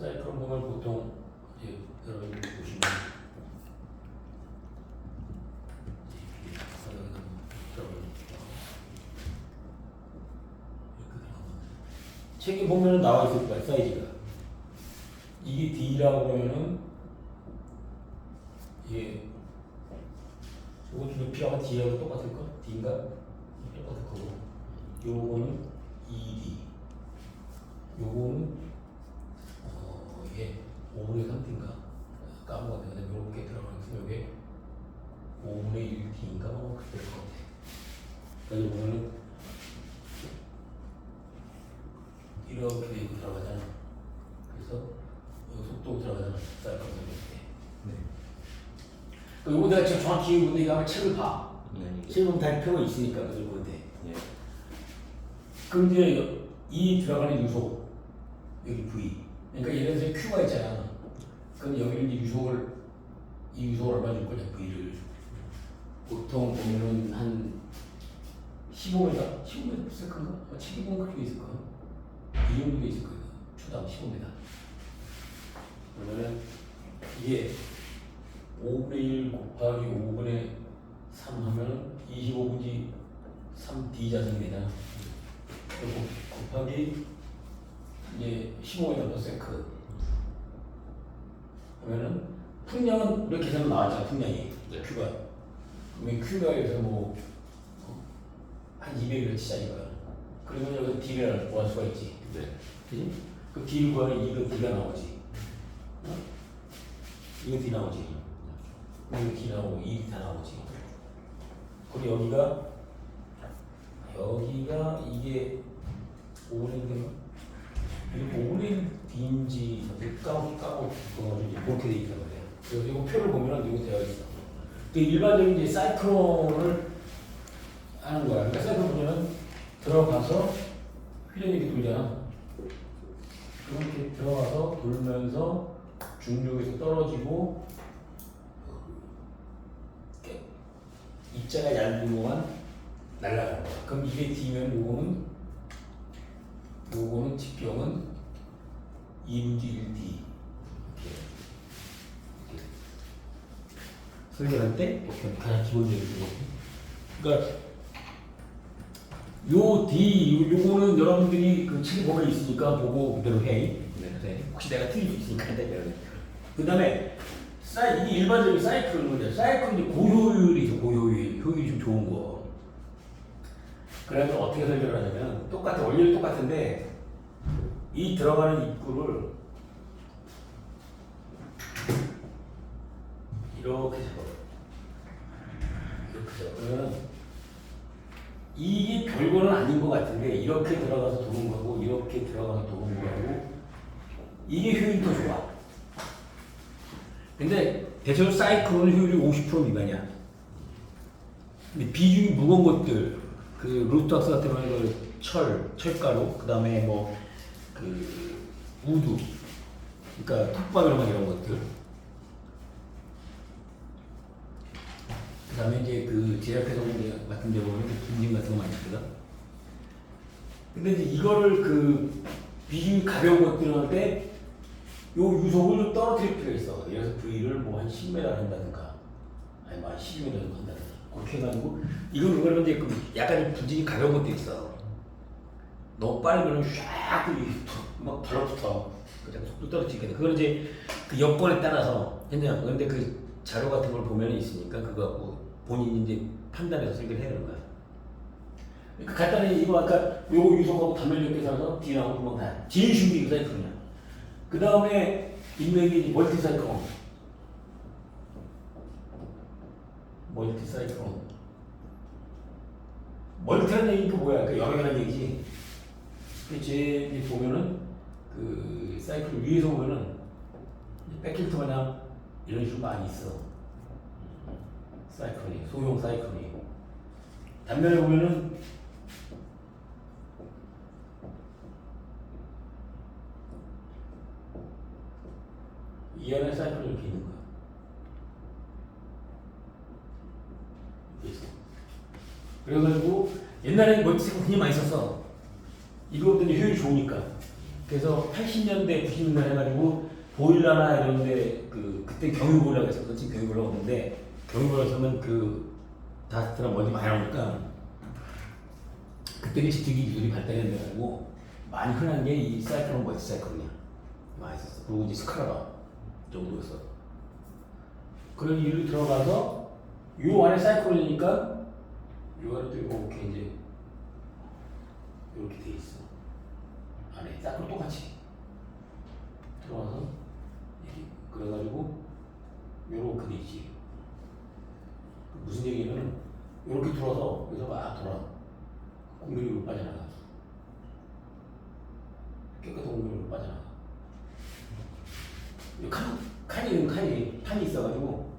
사이클 보면 보통 이제 여러분들 보시면 책에 보면 나와 있을 거야, 사이즈가. 이게 D라고 그러면은 이게 이것도 높이하고 D하고 똑같을 거? D인가? 똑같을 거고. 요거는 ED. 요거는 이게 5분의 3D인가? 까먹었는데 이렇게 들어가면서 요게 5분의 1D인가? 그렇게 될 것 같아. 그래서 보면은 이렇게 되고 들어가잖아. 그래서 속도 들어가잖아. 사이클 이렇게. 네. 요거 내가 지금 정확히 근데 이거 한번 책을 봐. 네. 책을 보면 다 표가 있으니까 그걸 보면 돼. 예. 그럼 이제 이 들어가는 유속 여기 V. 그러니까 예를 들어서 Q가 있잖아. 그럼 여기는 이 유속을 얼마 줄 거냐 V를. 보통 보면은 한 15m, 15m 비쌀 건가? 책이 보면 그렇게 있을 거야. 이 정도 있을 거예요. 초당 15m. 그러면은 이게 5분의 1 곱하기 5분의 3 하면 25분의 3D 자승이 되잖아. 곱하기 이제 15m/s. 그러면은 풍량은 우리 계산은 나왔잖아. 풍량이. 네. Q가. 그러면 Q가 여기서 뭐 한 200을 치자 이거야. 그러면 여기서 D를 구할 수가 있지. 네. 그지? 그 D를 구하면 이거 D가 나오지. 어? 이거 D 나오지. 이거 D 나오고 이 D 다 나오지. 그리고 여기가 이게 5분의 1인가? 이게 5분의 1 D인지 까고 그거를 이렇게 돼 있단 말이야. 그래서 이거 표를 보면 이거 되어 있어. 일반적인 이제 사이클론을 하는 거야. 그러니까 사이클 보면은 들어가서 휘련이 이렇게 돌잖아. 이렇게 들어가서 돌면서 중력에서 떨어지고 입자가 얇은 동안 날아가는 거야. 그럼 이게 D면 요거는 직경은 2분의 1D 이렇게 설계할 때 가장 기본적인 거. 그러니까 요 D 요거는 여러분들이 그 책에 보면 있으니까 보고 그대로 해. 네. 혹시 내가 틀릴 수 있으니까 해. 그다음에 이게 일반적인 사이클은 사이클이 고효율이죠. 효율이 좀 좋은 거. 그러면 어떻게 설계를 하냐면 원리는 똑같은데 이 들어가는 입구를 이렇게 잡아. 이렇게 잡아. 그러면 이게 별거는 아닌 것 같은데 이렇게 들어가서 도는 거고 이렇게 들어가서 도는 거고 이게 효율이 더 좋아. 근데 대체로 사이클론은 효율이 50% 미만이야. 근데 비중이 무거운 것들, 그 루트왁스 같은 경우는 철가루, 그 다음에 뭐 그 우드, 그러니까 톱밥이랑 이런 것들. 그 다음에 이제 그 제약회사 같은 데 보면 분진 같은 거 많이 쓰거든. 근데 이제 이거를 그 비중이 가벼운 것들 할 때 요 유속을 좀 떨어뜨릴 필요가 있어. 그래서 V를 뭐 한 10m 한다든가, 아니 뭐 한 12m 정도 한다든가. 그렇게 해가지고, 그러면 이제 약간 분진이 가벼운 것도 있어. 너무 빠르면 막 달라붙어. 그냥 속도 떨어지거든. 그건 이제 그 여건에 따라서 했냐. 그런데 그 자료 같은 걸 보면 있으니까 그거 갖고 본인이 이제 판단해서 설계를 해야 되는 거야. 그러니까 간단히 이거 아까 요거 유속하고 단면력 계산해서 D 나오고 뭐 다. 제일 쉬운 게 이거 사이클이야. 그 다음에 인맥이 멀티사이클론. 멀티라는 얘기가 뭐야? 그 여러 개라는 얘기지. 제 보면은 그 사이클 위에서 보면은 백힐트 마냥 이런 식으로 많이 있어. 사이클이 소형 사이클이. 단면에 보면은 이 안에 사이클이 이렇게 있는 거야. 이렇게 있어. 그래가지고 옛날에 멀티사이클 굉장히 많이 썼어. 이거보다 효율이 좋으니까. 그래서 80년대, 90년대 해가지고 보일러나 이런데 그때 경유보일러가 있었거든. 지금 경유보일러가 없는데 경유보일러에서는 그 다스트나 뭐지 많이 나오니까 그때는 집중기 기술이 발달했는데가지고 많이 흔한 게 이 사이클론 멀티 사이클이야. 많이 썼어. 그리고 이제 스크라바 정도였어. 그런 일로 들어가서 요 안에 사이클론이니까 요 안에 또 이렇게 이제 이렇게 돼 있어. 안에 사이클론 똑같이 들어가서 이렇게 그래가지고 요렇게 돼 있지. 무슨 얘기냐면 요렇게 들어서 여기서 막 돌아. 공기로 빠져나가. 깨끗한 공기로 빠져나가. 칸이 있어가지고,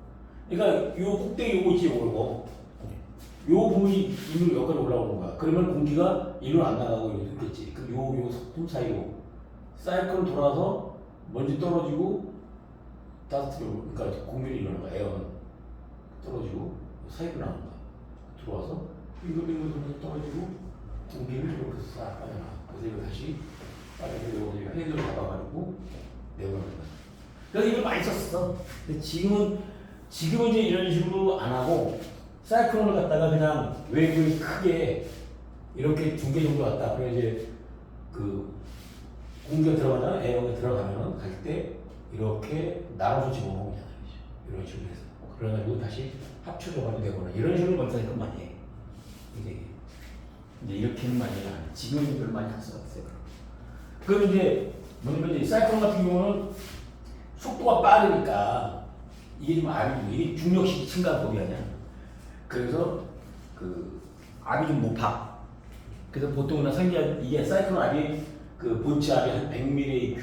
그러니까 요 꼭대기 요거 있지, 요거. 요 부분이 일로 여기까지 올라오는 거야. 그러면 공기가 일로 안 나가고 이렇게 있겠지. 그럼 요 소품 사이로 사이클 돌아서 먼지 떨어지고, 다스트로, 그러니까 공기를 일어나는 거야. 에어는 떨어지고, 사이로 나오는 거야. 들어와서, 빙글빙글 떨어지고, 공기를 이렇게 싹 빠져나가. 그래서 이거 다시 빠져서 이거 헤드로 잡아가지고 내보내는 거야. 그래서 이걸 많이 썼어. 근데 지금은 이제 이런 식으로 안 하고 사이클론을 갖다가 그냥 웨이브를 크게 이렇게 2개 정도 왔다. 그래 이제 그 공기가 들어가잖아. 에어가 들어가면은 갈 때 이렇게 나눠서 집어넣으면 되잖아. 이런 식으로 해서. 그래가지고 다시 합쳐져가지고 내보내. 이런 식으로 검사니까 많이 해. 이제 이렇게는 많이 안 해. 지금은 별로 많이 안 써봤어요. 그럼 이제 뭐냐면 이제 사이클론 같은 경우는 속도가 빠르니까 이게 좀 이게 중력식 증가법이 아니야. 그래서 그 압이 좀 높아. 그래서 보통은 이게 사이클론 압이 그 본체 압이 한 100mAq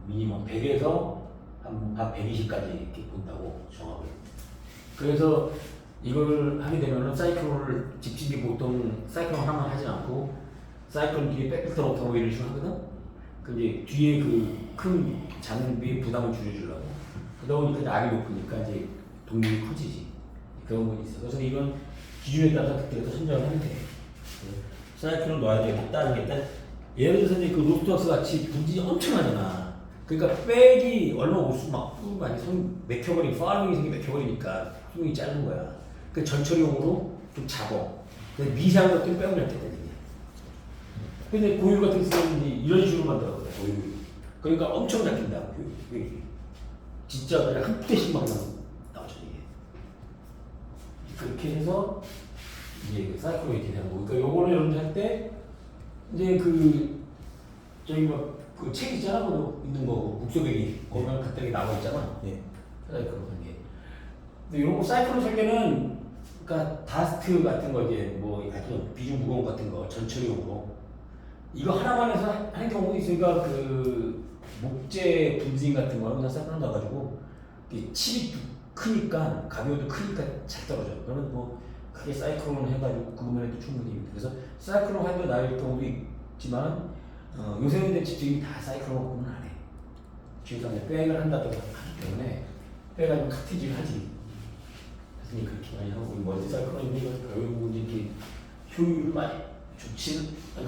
미니멈 100에서 한 120까지 이렇게 본다고 정합을. 그래서 이걸 하게 되면은 사이클론을 집진기 보통 사이클론 하나만 하지 않고 사이클론 뒤에 백필터 놓고 이런 식으로 하거든. 그 이제 뒤에 그 큰 장비의 부담을 줄여주려고. 그러다 보니까 압이 높으니까 이제 동력이 커지지. 그런 부분이 있어. 그래서 이건 기준에 따라서 그때부터 선정을 하면 돼. 사이클론 넣어야 되고 따르겠다. 예를 들어서 이제 그 로스터스 같이 분진이 엄청나잖아. 그러니까 백이 얼마 올수 막 많이 맥혀버리고 파밍이 생기 맥혀버리니까 수명이 짧은 거야. 그 전처리용으로 좀 잡어. 근데 미세한 것들은 빼면 할 때거든요. 근데 고유 같은 경우는 이런 식으로 만들어요. 고유. 그러니까 엄청 잡힌다. 진짜 그냥 한 푸대씩 막 나오죠 이게. 그렇게 해서 이제 그 사이클론이 되는 거. 그러니까 요거를 여러분들 할 때 이제 저기 그 책 있잖아, 그 있는 거고 국소배기 거기만 그때 나와 있잖아. 예. 사이클론 설계. 근데 요거 사이클론 설계는 그러니까 다스트 같은 거 이제 뭐 하여튼 비중 무거운 거 같은 거 전처리용으로 이거 하나만 해서 하는 경우도 있으니까 그 목재 분진 같은 거는 그냥 사이클론 넣어가지고 칩이 크니까 가벼워도 크니까 잘 떨어져. 그러면 뭐 크게 사이클론 해가지고 그거만 해도 충분히. 그래서 사이클론 하면 나을 경우도 있지만 요새는 이제 집중이 다 사이클론 갖고는 안 해. 지금 이제 백을 한다든가 하기 때문에 백을 좀 카티지를 하지. 그래서 그렇게 많이 하고 멀티 사이클론이 결국은 이렇게 효율을 많이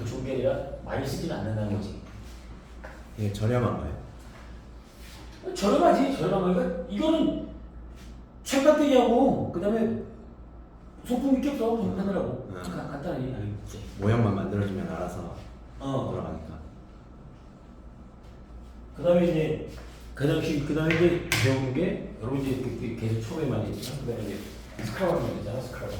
좋은 게 아니라 많이 쓰지는 않는다는 거지. 이게 저렴한가요? 저렴하지. 저렴하니까 이거는 책가대기하고 그 다음에 소품이 게 없어. 하느라고 간단하게. 모양만 만들어주면 알아서 돌아가니까. 그 다음에 이제 배우는 게 여러분 이제 계속 처음에 많이 했잖아. 그 다음에 이제 스크라바를 만들잖아. 스크라바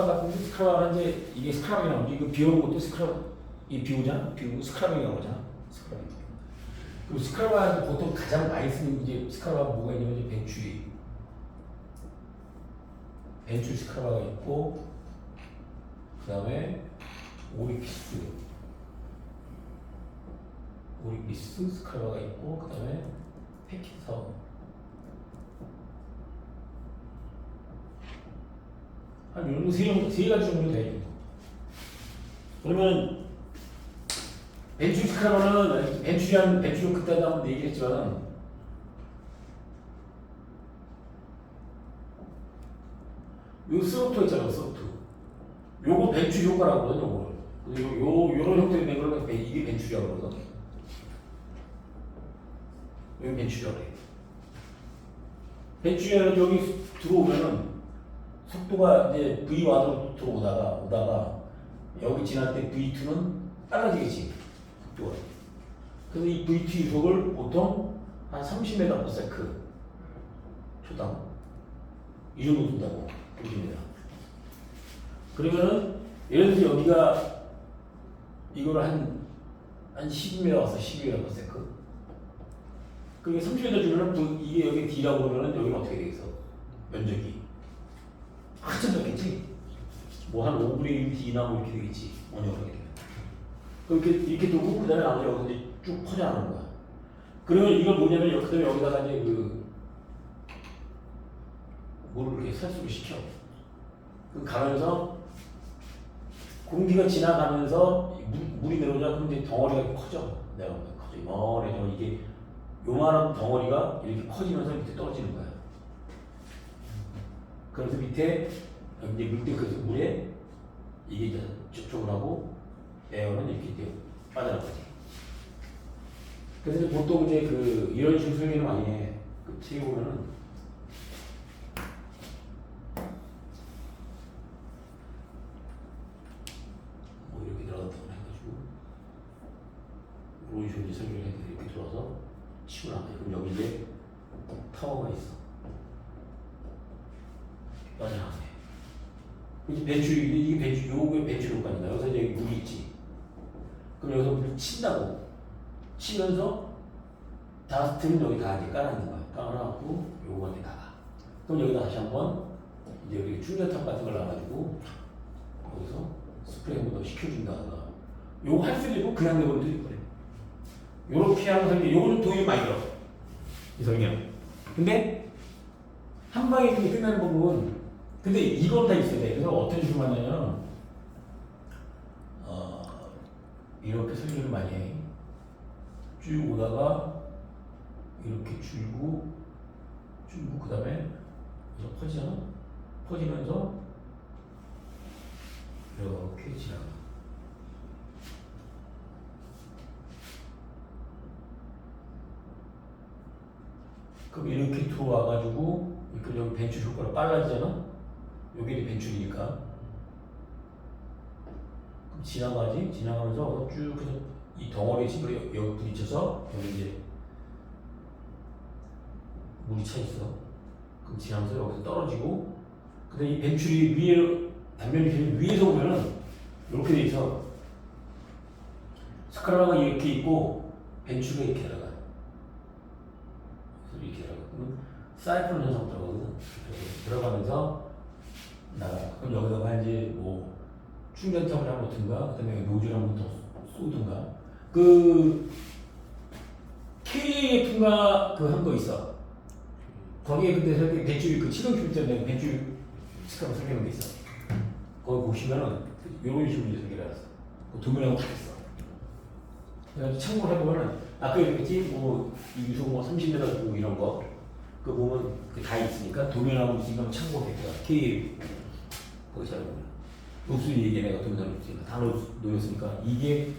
같은 게 스크라바는 이제 이게 스크라바이 나오지. 이거 비오는 것도 이 비오잖아. 비오고 스크라바이 나오잖아. 그리고 스크라바 보통 가장 많이 쓰는 이제 스크라바가 뭐가 있냐면 이제 벤츄 스크라바가 있고 그 다음에 오리피스 스크라바가 있고 그 다음에 패키터 한 요런 세 가지 정도 돼요. 그러면 벤츄 스크라바는 벤츄를 그때도 한번 얘기했지만 요 스로토 있잖아, 스로토. 요거 벤출 효과라고 그러거든, 요거를. 요런 형태로 된 거는 이게 벤출이라고 그러거든. 여기 벤출이라고 그래. 벤출이라는 여기 들어오면은 속도가 이제 V1으로 들어오다가 여기 지날 때 V2는 빨라지겠지, 속도가. 그래서 이 V2 유속을 보통 한 30m/s 초당 이 정도 둔다고 보십니다. 그러면은 예를 들어서 여기가 이거를 한 10m 왔어, 12m/s. 그게 30m 주면은 이게 여기 D라고 그러면은 여기는 어떻게 되겠어? 면적이 한참 적겠지? 뭐 한 5분의 1 D나 뭐 이렇게 되겠지. 원형으로 되면. 그럼 이렇게 두고 그다음에 나머지 여기서 이제 쭉 퍼져나가는 거야. 그러면 이걸 뭐냐면 그다음에 여기다가 이제 물을 이렇게 살수를 시켜. 그럼 가면서 공기가 지나가면서 물이 내려오자 그럼 이제 덩어리가 커져. 내가 커져. 머리져 이게 요만한 덩어리가 이렇게 커지면서 밑에 떨어지는 거야. 그래서 밑에 이제 그래서 물에 이게 이제 접촉을 하고 에어는 이렇게 빠져나가지. 그래서 이제 보통 이제 이런 식으로 설계를 많이 해. 그 책에 보면은 뭐 이렇게 들어갔다고 해가지고 이런 식으로 이제 설계를 해서 이렇게 들어와서 치고 나가요. 그럼 여기 이제 타워가 있어. 빠져나가네. 이제 요게 벤출 효과입니다. 여기서 이제 물이 있지. 그럼 여기서 물이 친다고. 치면서 다스트는 여기 다 이제 깔아놓는 거야. 깔아놓고 요거한테 나가. 그럼 여기다 다시 한번 이제 여기 충전탑 같은 걸 놔가지고 여기서 스프레이 한 번 더 시켜준다거나 요거 할 수도 있고 그냥 내버려도 있고 요렇게 하는 설계. 요거는 돈이 많이 들어. 이 설계는. 근데 한 방에 끝나는 부분은 근데 이건 다 있어야 돼. 그래서 어떤 식으로 하냐면 이렇게 설계를 많이 해. 쭉 오다가 이렇게 줄고 그 다음에 퍼지잖아. 퍼지면서 이렇게 지나가. 그럼 이렇게 들어와가지고 여기 벤출 효과가 빨라지잖아. 여기 이제 벤출이니까. 그럼 지나가면서 쭉 해서 이 덩어리 집으로 여기 부딪혀서 여기 이제 물이 차 있어. 그럼 지나면서 여기서 떨어지고, 근데 이 벤출이 위에 단면이 위에서 보면은 이렇게 돼 있어. 스카라가 이렇게 있고 벤출이 이렇게 들어가. 이렇게 들어가. 그럼 사이클론 현상 들어가거든. 들어가면서 나가. 그럼 여기다가 이제 뭐 충전탑을 하나 놓든가, 그다음에 노즐 한번 더 쏘든가. KF인가 한 거 있어. 거기에 그때 설계 벤출 치동 큐브짜리 벤출 스카라 설계한 게 있어. 거기 보시면은 이런 식으로 이제 설계를 해놨어. 도면하고 다 있어. 그래서 참고를 해보면은 아까 얘기했지 이 유속 30m 주고 이런 거 그거 보면 다 있으니까 도면하고 있으니까 참고했더라. KF 거기 잘 보면 녹수 얘기 내가 도면하고 있으니까 다 놓였으니까 이게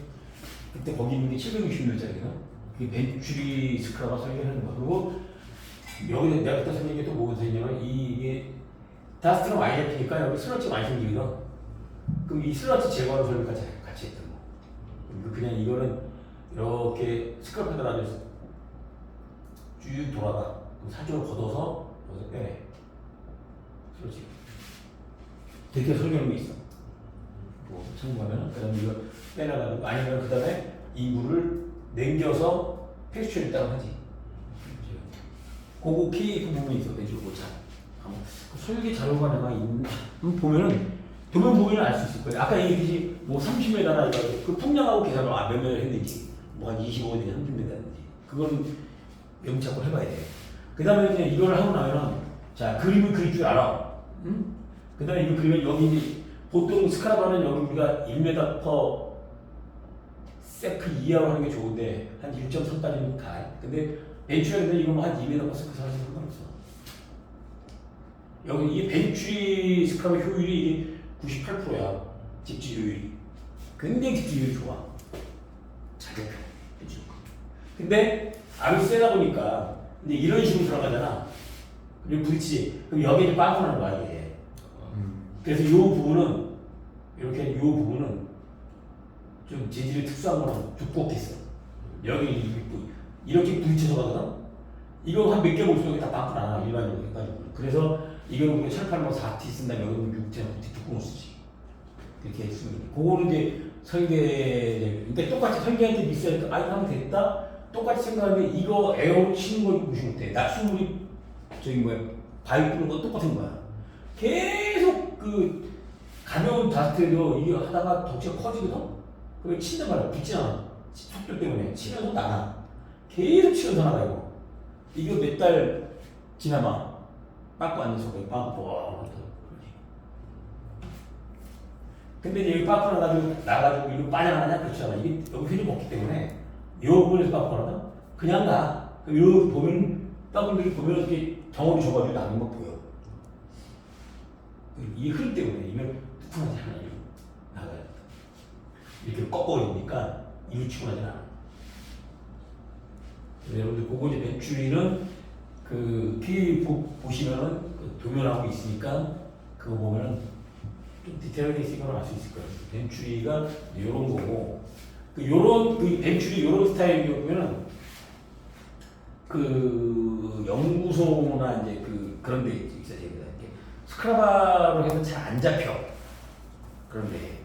그때 거기 있는 게 760mm짜리가 그게 벤츄리 스크라가 설계하는 거야. 그리고 여기 내가 그때 설계한 게 또 뭐가 있냐면 이게 다스트가 많이 잡히니까 여기 슬러치 많이 생기거든. 그럼 이 슬러치 제거하는 설계까지 같이 했던 거. 그냥 이거는 이렇게 스크럽 페달 안에서 쭉 돌아가. 그럼 사주를 걷어서 여기서 빼내. 슬러치. 되게 설계하는 게 있어. 뭐 참고하면 그다음에 이거 빼나가지고 아니면 그다음에 이 물을 남겨서 텍스처를 있다고 하지. 그거 KF 부분이 있어. 벤츄 고차. 설계 자료가 내가 있는 보면은 도면 보면은 알 수 있을 거예요. 아까 얘기했듯이 뭐 30m나 이거 그 풍량하고 계산을 몇 m 했는지 뭐 한 25m인지 30m인지 그건 명치하고 해봐야 돼. 그 다음에 이제 이걸 하고 나면은 자 그림을 그릴 줄 알아. 응? 그 다음에 이거 그리면 여기 이제 보통 스카라바는 여기 우리가 1m per 세크 이하로 하는 게 좋은데 한 1.3까지는 가. 근데 벤츄에는 이거 뭐 한 2m per 세크 사는 상관없어. 여기 이게 벤츄리 스크럽 효율이 이게 98%야. 집지효율이. 굉장히 집지효율이 좋아. 잘 잡혀. 벤츄리. 근데 압이 세다 보니까 이제 이런 식으로 들어가잖아. 그리고 부딪히지. 그럼 여기 이제 빵꾸 나는 거야 이게. 그래서 이 부분은 이렇게 이 부분은 좀 재질이 특수한 거는 두껍겠어. 여기 이렇게 부딪혀서 가거든. 이거 한 몇 개 볼수록 다 빵꾸 나 일반적으로 해가지고. 그래서 이거는 우리가 철판으로 4T 쓴다면 여기는 6T, 6T 두꺼운 쓰지. 이렇게 쓰면 돼. 그거는 이제 설계. 그러니까 똑같이 설계한테 미스하니까 이거 하면 됐다. 똑같이 생각하는데 이거 에어로 치는 거 무시 못해. 낙수물이 저기 뭐야 바위 뿌는 거 똑같은 거야. 계속 그 가벼운 다스트도 이게 하다가 덩치가 커지거든. 그래 친단 말이야. 붙잖아. 속도 때문에 치면서 나가. 계속 치면서 나가 이거. 이거 몇 달 지나마 빠꾸 안 돼서 빵꾸. 근데 이제 여기 빠꾸 나가지고 이거 빠져나가냐 그렇지 않아. 이게 여기 휠이 먹기 때문에 이 부분에서 빠꾸 나가 그냥 가. 여기 보면 빠꾸들이 보면 이렇게 덩어리 줘가지고 나는 거 보여. 이 흐름 때문에 이면 뚜껑하지 않아. 나가요. 이렇게 꺾어버리니까 이로 치고 나진 않아. 여러분들 그거 이제 벤츄리는 그 피 보시면은 그 도면하고 있으니까 그거 보면은 좀 디테일하게 있으니까 알 수 있을 거예요. 벤츄리가 이런 거고 요런 그 벤츄리 요런 스타일의 경우에는 그 연구소나 이제 그런 데 있어야 됩니다. 스크라바로 해서 잘 안 잡혀. 그런데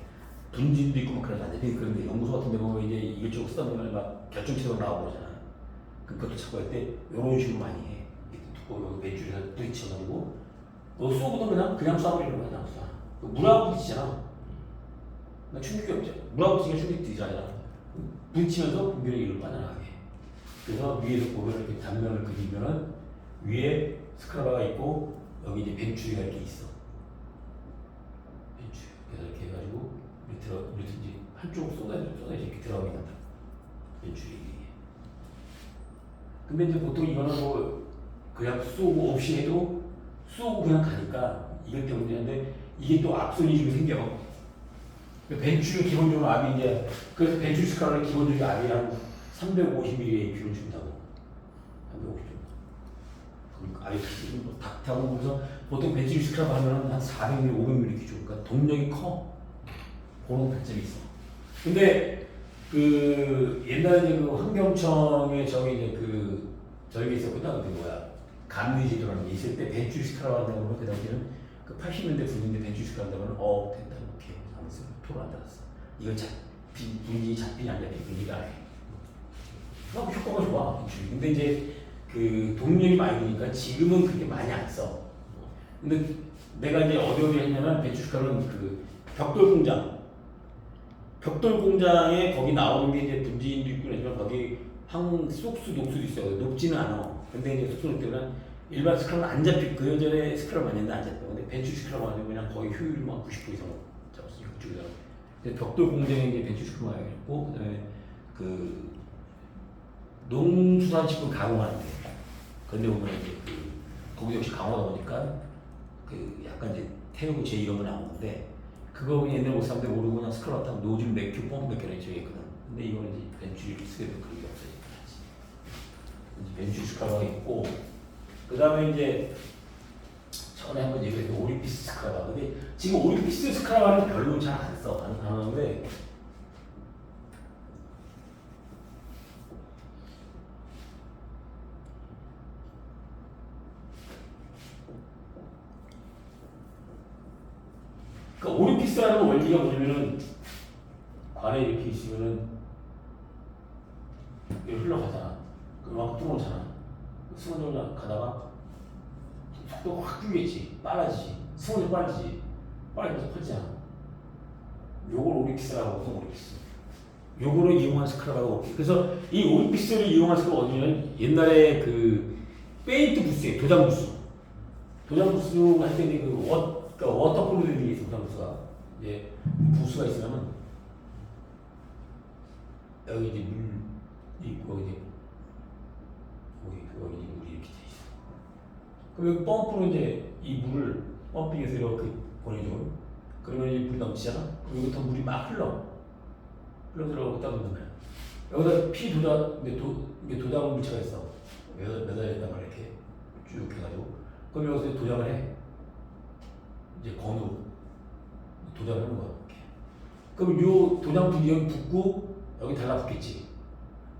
분진도 있고 막 그래서 안 잡히는 그런데 연구소 같은 데 보면 이제 이것저것 쓰다 보면 막 결정체로 나오고 그러잖아. 그것도 찾고 할 때 이런 식으로 많이 해. 두꺼워 벤츄리에서 부딪혀가지고 너 쏘고도 그냥 쏴버리는 거야. 그냥 쏴. 물하고 부딪히잖아. 나 충격이 없죠. 물하고 부딪히면 충격이 들잖아. 부딪히면서 분별이 이리로 빠져나가게. 그래서 위에서 보면 이렇게 단면을 그리면은 위에 스크라바가 있고 여기 이제 벤츄리가 이렇게 있어. 벤츄리. 그래서 이렇게 해가지고 우리 이제 한쪽으로 쏟아져 이렇게 들어가게 된다. 벤츄리. 근데 이제 보통 이거는 뭐 그냥 쏘고 없이 해도 쏘고 그냥 가니까 이것 때문인데 이게 또 앞손이 지금 생겨. 벤츄리 기본적으로 압이 이제 그래서 벤츄리 스카라는 기본적인 압이 한 350ml의 균을 준다고. 350 정도. 그러니까 압이 크지. 닭하고 그래서 보통 벤츄리 스카라 하면 한 400ml, 500ml 기준. 그러니까 동력이 커. 그런 단점이 있어. 근데 그 옛날에 이제 그 환경청에 저기 있었거든. 그 뭐야 감리지도라는 게 있을 때 벤츄리 스카라 한다고 그 당시에는 그 80년대 90년대 벤츄리 스카라 한다면 된다 이렇게 하면서 토론 안 받았어. 이거 분진이 잡히냐 안 잡히냐 얘기가 안 해. 그거 효과가 좋아 벤츄리. 근데 이제 그 동력이 많이 드니까 지금은 그렇게 많이 안 써. 근데 내가 이제 어디 했냐면 벤츄리 스카라는 그 벽돌 공장에 거기 나오는 게 이제 분진도 있고 하지만 거기 속수, 녹수도 있어요. 높지는 않아. 근데 이제 속수 때문에 일반 스크럽은 안 잡힐 그 예전에 스크럽 많이 했는데 안 잡혀. 근데 벤츄리 스크럽 하면 그냥 거의 효율이 막 90% 이상 잡았어. 그쪽에서. 근데 벽돌 공장에 이제 벤츄리 스크럽 많이 했고 그다음에 그 농수산식품 가공하는데 근데 보면 이제 거기 역시 강화다 보니까 그 약간 이제 태우고 제 이런 거 나오는데 그거 그냥 옛날 못 사는데 모르고 그냥 스크럽 타면 노즐 몇 큐, 펌프 몇 개나 있거든. 근데 이거는 이제 벤츄리 쓰게 되면 그런 게 없어지니까 이제 벤츄리 스크럽가 있고 그 다음에 이제 전에 한번 얘기했던 오리피스 스크럽. 근데 지금 오리피스 스크럽은 별로 잘 안 써. 안 하는데 그 오리피스라는 원리가 뭐냐면은 관에 이렇게 있으면은 이렇게 흘러가잖아. 그만큼 뚫어놓잖아. 승원적으로 가다가 속도가 확 줄겠지. 빨라지지. 승원이 빨라지지. 빨라지면서 커지잖아. 요걸 오리피스라고 하거든. 오리피스. 요거를 이용한 스크럽하고 그래서 이 오리피스를 이용한 스크럽 어디냐면 옛날에 그 페인트 부스에 도장 부스 할 때 그 워터폴들이 있어. 도장 부스가 이제 부스가 있으면은 여기 이제 물 있고 여기 이제 물이 이렇게 돼 있어. 그럼 여기 펌프로 이제 이 물을 펌핑해서 이렇게 보내줘. 그러면 이 물이 넘치잖아. 그럼 여기부터 물이 막 흘러 들어가고 말이야. 여기다 피 도장, 이게 도장 물체가 있어. 매달렸단 말이야, 이렇게 쭉 해가지고. 그럼 여기서 도장을 해. 이제 건으로 도장을 하는 거야. 이렇게. 그럼 요 도장 분이 여기 붙고 여기 달라붙겠지.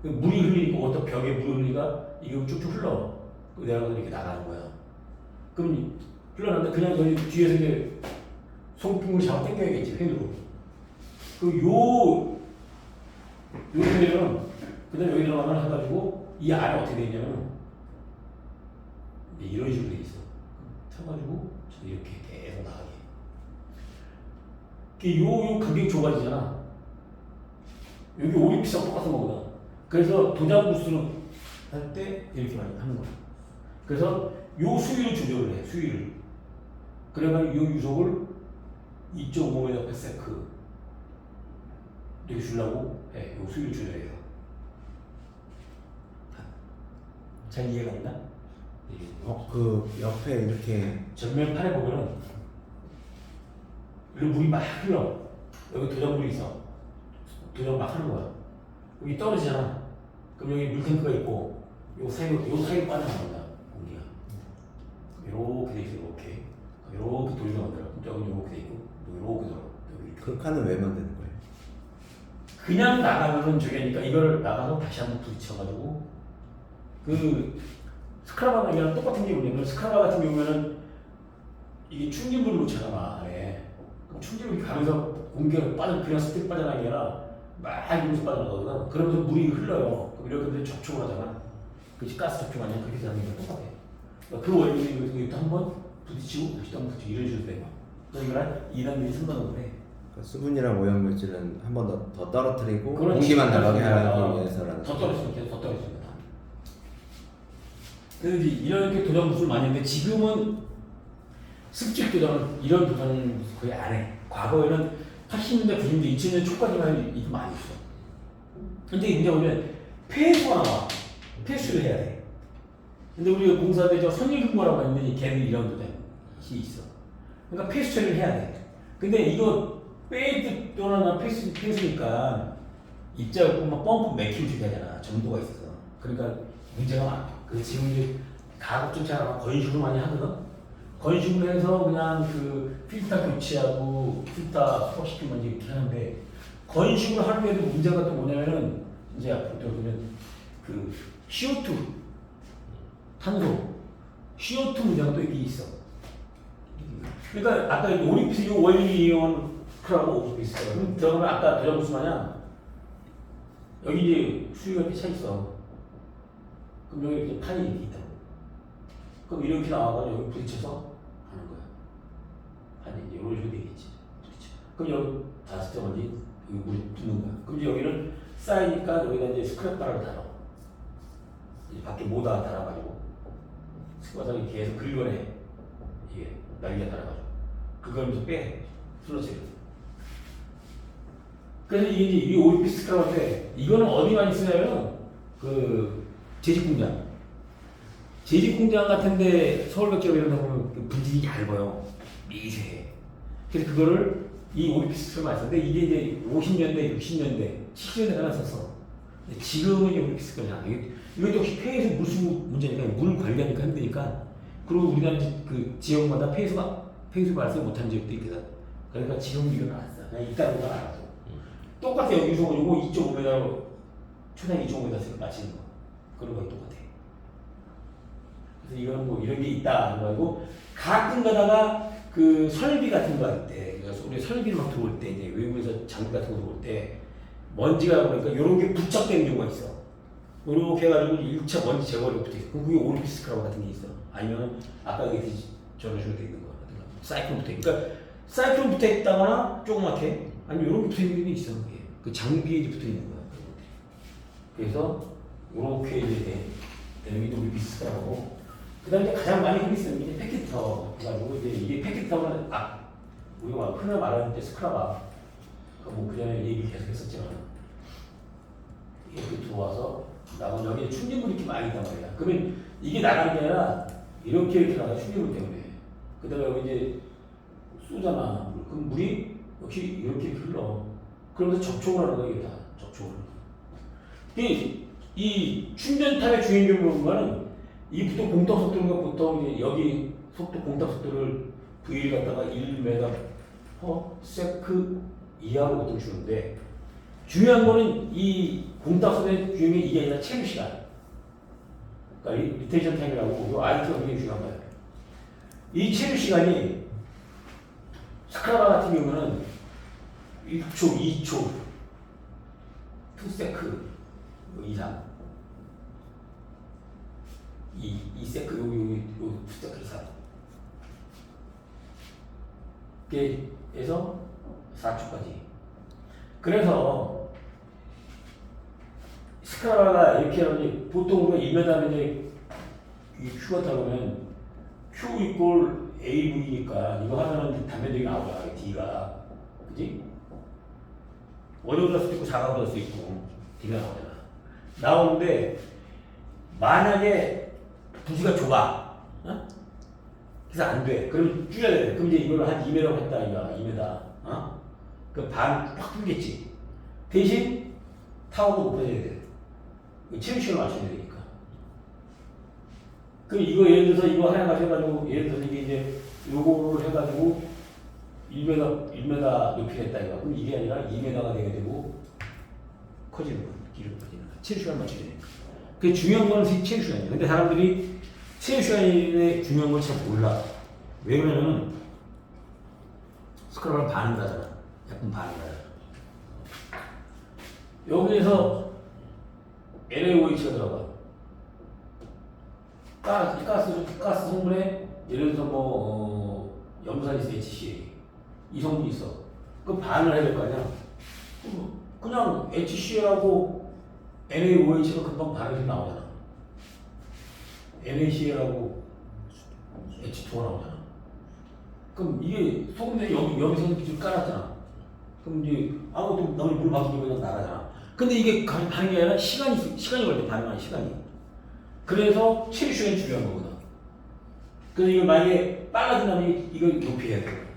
물이 흘리고 어떤 벽에 물이 흘리니까 이게 쭉쭉 흘러. 내려가서 이렇게 나가는 거야. 그럼 흘러나는데 그냥 저희 뒤에서 이제 송풍을 잡아 당겨야겠지, 펜으로. 요즘에는 그다음 여기 들어가면 해가지고 이 안에 어떻게 되냐면 이런 식으로 돼 있어. 쳐가지고 이렇게 계속 나가게. 요 간격이 좁아지잖아. 여기 오리피스랑 똑같은 거거든. 그래서 도장 부스는 할 때 이렇게 많이 하는 거야. 그래서 요 수위를 조절을 해. 수위를. 그래가지고 요 유속을 2.5m/s 이렇게 주려고 해. 요 수위를 조절해요. 잘 이해가 있나? 그 옆에 이렇게 전면판에 보면은 여기 물이 막 흘러. 여기 도장물이 있어. 도장 막 하는 거야. 여기 떨어지잖아. 그럼 여기 물탱크가 있고 요 사이로 빠져나간다. 공기가. 이렇게 돼 있어. 이렇게 돌리면 만들어. 저기 이렇게 돼 있고 이렇게 돌아. 그 칸은 왜 만드는 거예요? 그냥 나가면은 저기니까 이걸 나가서 다시 한번 부딪혀가지고 그 스크라바랑 똑같은 게 뭐냐면 스크라바 같은 경우에는 이게 충진물을 놓잖아 안에. 그럼 충진물이 가면서 공기가 그냥 스틱 빠져나가는 게 아니라 막 이러면서 빠져나가거든. 그러면서 물이 흘러요. 그럼 이렇게 되면 접촉을 하잖아. 그렇지 가스 접촉 아니야? 그렇게 되는 게 똑같아. 그 원리는 여기서 한번 부딪히고 다시 한번 부딪히고 이런 식으로 돼. 그래서 이걸 한 2단계 3단으로 해. 수분이랑 오염물질은 한 번 더 떨어뜨리고 그렇지. 공기만 나가게 하기 위해서라는. 더 떨어지면 계속 더 떨어집니다. 그래서 이제 이렇게 도장 부수를 많이 했는데 지금은 습식 도장은 이런 도장은 거의 안 해. 과거에는 80년대, 90년대, 2000년 초까지만 이게 많이 있어. 근데 이제 보면 폐수가 나와. 폐수를 해야 돼. 근데 우리가 공사대 저 선일근무라고 하는데 걔는 이런 도장이 있어. 그러니까 폐수 처리를 해야 돼. 근데 이거 빼도 또는 폐수니까 입자고 막 펌프 맥히고 해야 되잖아. 정도가 있어서. 그러니까 문제가 많아. 그래서 지금 이제 가급적이면 건식으로 많이 하거든. 건식으로 해서 그냥 그 필터 교체하고 필터 소화시키면 이렇게 하는데 건식으로 하는 데도 문제가 또 뭐냐면은 이제 앞으로 또 보면 그 CO2 탄소 CO2 문제가 또 이게 있어. 그러니까 아까 오리피스 원리 이온 크라고 오리피스 그럼 들어가면 아까 도장 무슨 마냥 여기 이제 수위가 이렇게 차 있어. 그럼 여기 이렇게 판이 이렇게 있다고. 그럼 이렇게 나와가지고 여기 부딪혀서 하는 거야. 판이 이제 이런 식으로 되겠지. 부딪혀. 그럼 여기 닿았을 때 먼저 여기 물이 붙는 거야. 그럼 이제 여기는 쌓이니까 여기다 이제 스크랩 바를 달아. 이제 밖에 모다 달아가지고 스크랩 계속 긁어내. 이게 날개 달아가지고 그걸 이제 빼. 슬러지를. 그래서 이게 오리피스 스크랩인데 이거는 어디 많이 쓰냐면 그 재직공장 같은데 서울백지역 이런 데 보면 분질이 얇아요. 미세해. 그래서 그거를 이 오리피스를 많이 썼는데 이게 이제 50년대, 60년대, 70년대에 나왔었어. 지금은 이 오리피스가 아니야. 이것도 역시 폐에서 물수 문제니까 물 관리하니까 힘드니까 그리고 우리나라 그 지역마다 폐수 발생 못한 지역도 있거든. 그러니까 지금 이건 안 써. 그냥 이따보다 안 하죠. 똑같아요. 유성은 요거 2.5m 초당 2.5m 맞추는 거. 그런 거 똑같아. 그래서 이거는 뭐 이런 게 있다 하는 거고 가끔 가다가 그 설비 같은 거 할 때, 그래서 우리 설비를 막 들어올 때 이제 외국에서 장비 같은 거 들어올 때 먼지가 그러니까 이런 게 부착되는 경우가 있어. 이렇게 해가지고 1차 먼지 제거를 붙어 있어. 그게 오리피스 크라운 같은 게 있어. 아니면 아까 여기 저런 식으로 돼 있는 거 같은 거. 사이클론 붙어 있. 그러니까 사이클론 붙어 있다거나 조그맣게 아니면 이런 게 붙어 있는 게 있어. 그게. 그 장비에 이제 붙어 있는 거야. 그래서 이렇게 이제 되는 게 오리피스 크라운이고. 그다음에 가장 많이 흔히 쓰는 게 패키터. 그래가지고 이제 이게 패키터는 우리가 흔히 말하는 때 스크라바. 뭐 그전에 얘기 계속 했었지만 이렇게 들어와서 나오면 여기에 충진물이 이렇게 많이 있단 말이야. 그러면 이게 나가는 게 아니라 이렇게 나가 충격을 때문에. 그다음에 여기 이제 쏘잖아. 그럼 물이 역시 이렇게 흘러. 그러면서 접촉을 하는 거야, 이게 다. 접촉을. 이 충전탑의 주행距離는 이 보통 공탁 속도가 보통 이제 여기 속도 공탁 속도를 V를 갖다가 1m/s 이하로 보통 주는데 중요한 거는 이 공탁 속도의 주행이 이게 아니라 체류 시간. 그러니까 이 리텐션 타임이라고 이 RT가 굉장히 중요한 거예요. 이 체류 시간이 스크라바 같은 경우는 1초, 2초, 2세크 이상. 2세크 여기 2세크 이상. 에서 4초까지. 그래서 스크라바가 이렇게 하면 보통 우리가 2m면 이제 이 Q가 타면 Q 이꼴 AV니까 이거 하면은 단면적이 나오잖아, D가. 그지? 어디로 갈 수도 있고 작아로 갈 수 있고 D가 나오잖아. 나오는데 만약에 부지가 좁아. 어? 그래서 안 돼. 그럼 줄여야 돼. 그럼 이제 이걸 한 2m라고 했다, 이거 2m. 어? 그 반 확 줄겠지. 대신 타워도 높아져야 돼. 체류시간을 맞춰야 되니까. 그럼 이거 예를 들어서 이거 하나 가져가지고 예를 들어서 이게 이제 요거를 해가지고 1m 높이 했다 이거. 그럼 이게 아니라 2m가 되게 되고 커지는 거야. 길을 커지는 거야. 체류시간을 맞춰야 되니까. 그 중요한 건 체류시간이야. 근데 사람들이 체류시간의 중요한 걸 잘 몰라. 왜 그러냐면 스크롤을 반응 가잖아. 약간 반응 가잖아. 여기에서 LaOH가 들어가. 가스 성분에 예를 들어서 염산이 있어, HCl. 이 성분이 있어. 그럼 반응을 해야 될 거 아니야? 그냥 HCl하고 NaOH가 금방 반응이 나오잖아. NaCl하고 H2가 나오잖아. 그럼 이게 소금에 여기서 기준 깔았잖아. 그럼 이제 아무것도 너무 물 바뀌고 그냥 나가잖아. 근데 이게 반응이 아니라 시간이 걸려, 반응하는 시간이. 그래서 체류 시간이 중요한 거거든. 그래서 이거 만약에 빨라진다면 이걸 높이 해야 돼.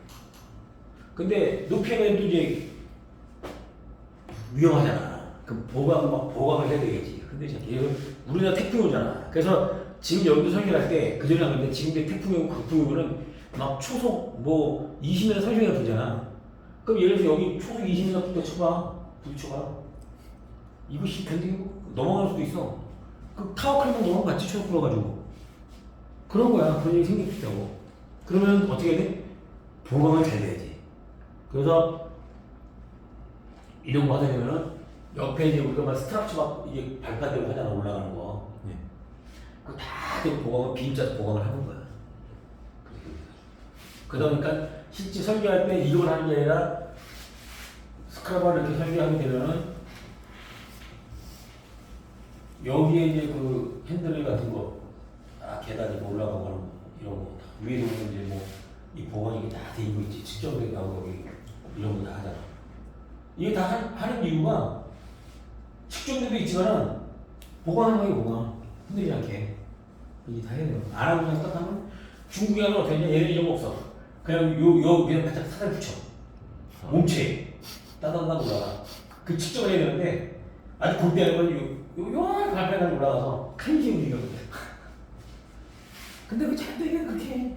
근데 높이 하면 또 이제 위험하잖아. 그럼 보강을 해야 되겠지. 근데 이제 우리나라 태풍이 오잖아. 그래서 지금 여기도 설계할 때 그전에 안 그랬는데 지금 이제 태풍이 오고 강풍이 오면은 막 초속 20m, 30m 불잖아. 그럼 예를 들어서 여기 초속 20m 붙여봐. 부딪혀봐. 이것이 견디고 넘어갈 수도 있어. 그 타워 클리만 넘어갔지, 초속 불어가지고. 그런 거야. 그런 일이 생길 수 있다고. 그러면 어떻게 해야 돼? 보강을 잘 돼야지. 그래서 이런 거 하다 보면은 옆에 이제 우리가 막 스트럭처 막 이게 발판대로 하잖아, 올라가는 거. 네. 그거 다 보강을, 빔 짜서 보강을 하는 거야. 그러다 보니까 실제 설계할 때 이걸 하는 게 아니라 스크라바를 이렇게 설계하게 되면은 여기에 이제 그 핸들 같은 거, 계단이 올라가고 하는 거, 이런 거, 위에 보면 이제 이 보강이 다 돼 있고 있지. 측정되게 나오고 여기 이런 거 다 하잖아. 이게 다 하는 이유가 측정되도 있지만은 보강하는 거야, 보강. 흔들리지 않게. 이게 다 해야 돼요. 안 하고 그냥 딱 하면 중국에 가면 어떻게 하냐? 얘는 이런 거 없어. 그냥 그냥 바짝 사다리 붙여. 몸체. 따다다다 올라가. 그 측정을 해야 되는데, 아주 골대하는 건 요요한 발판에 올라가서 간지 움직여. 근데 그 잘 되게 그렇게 해.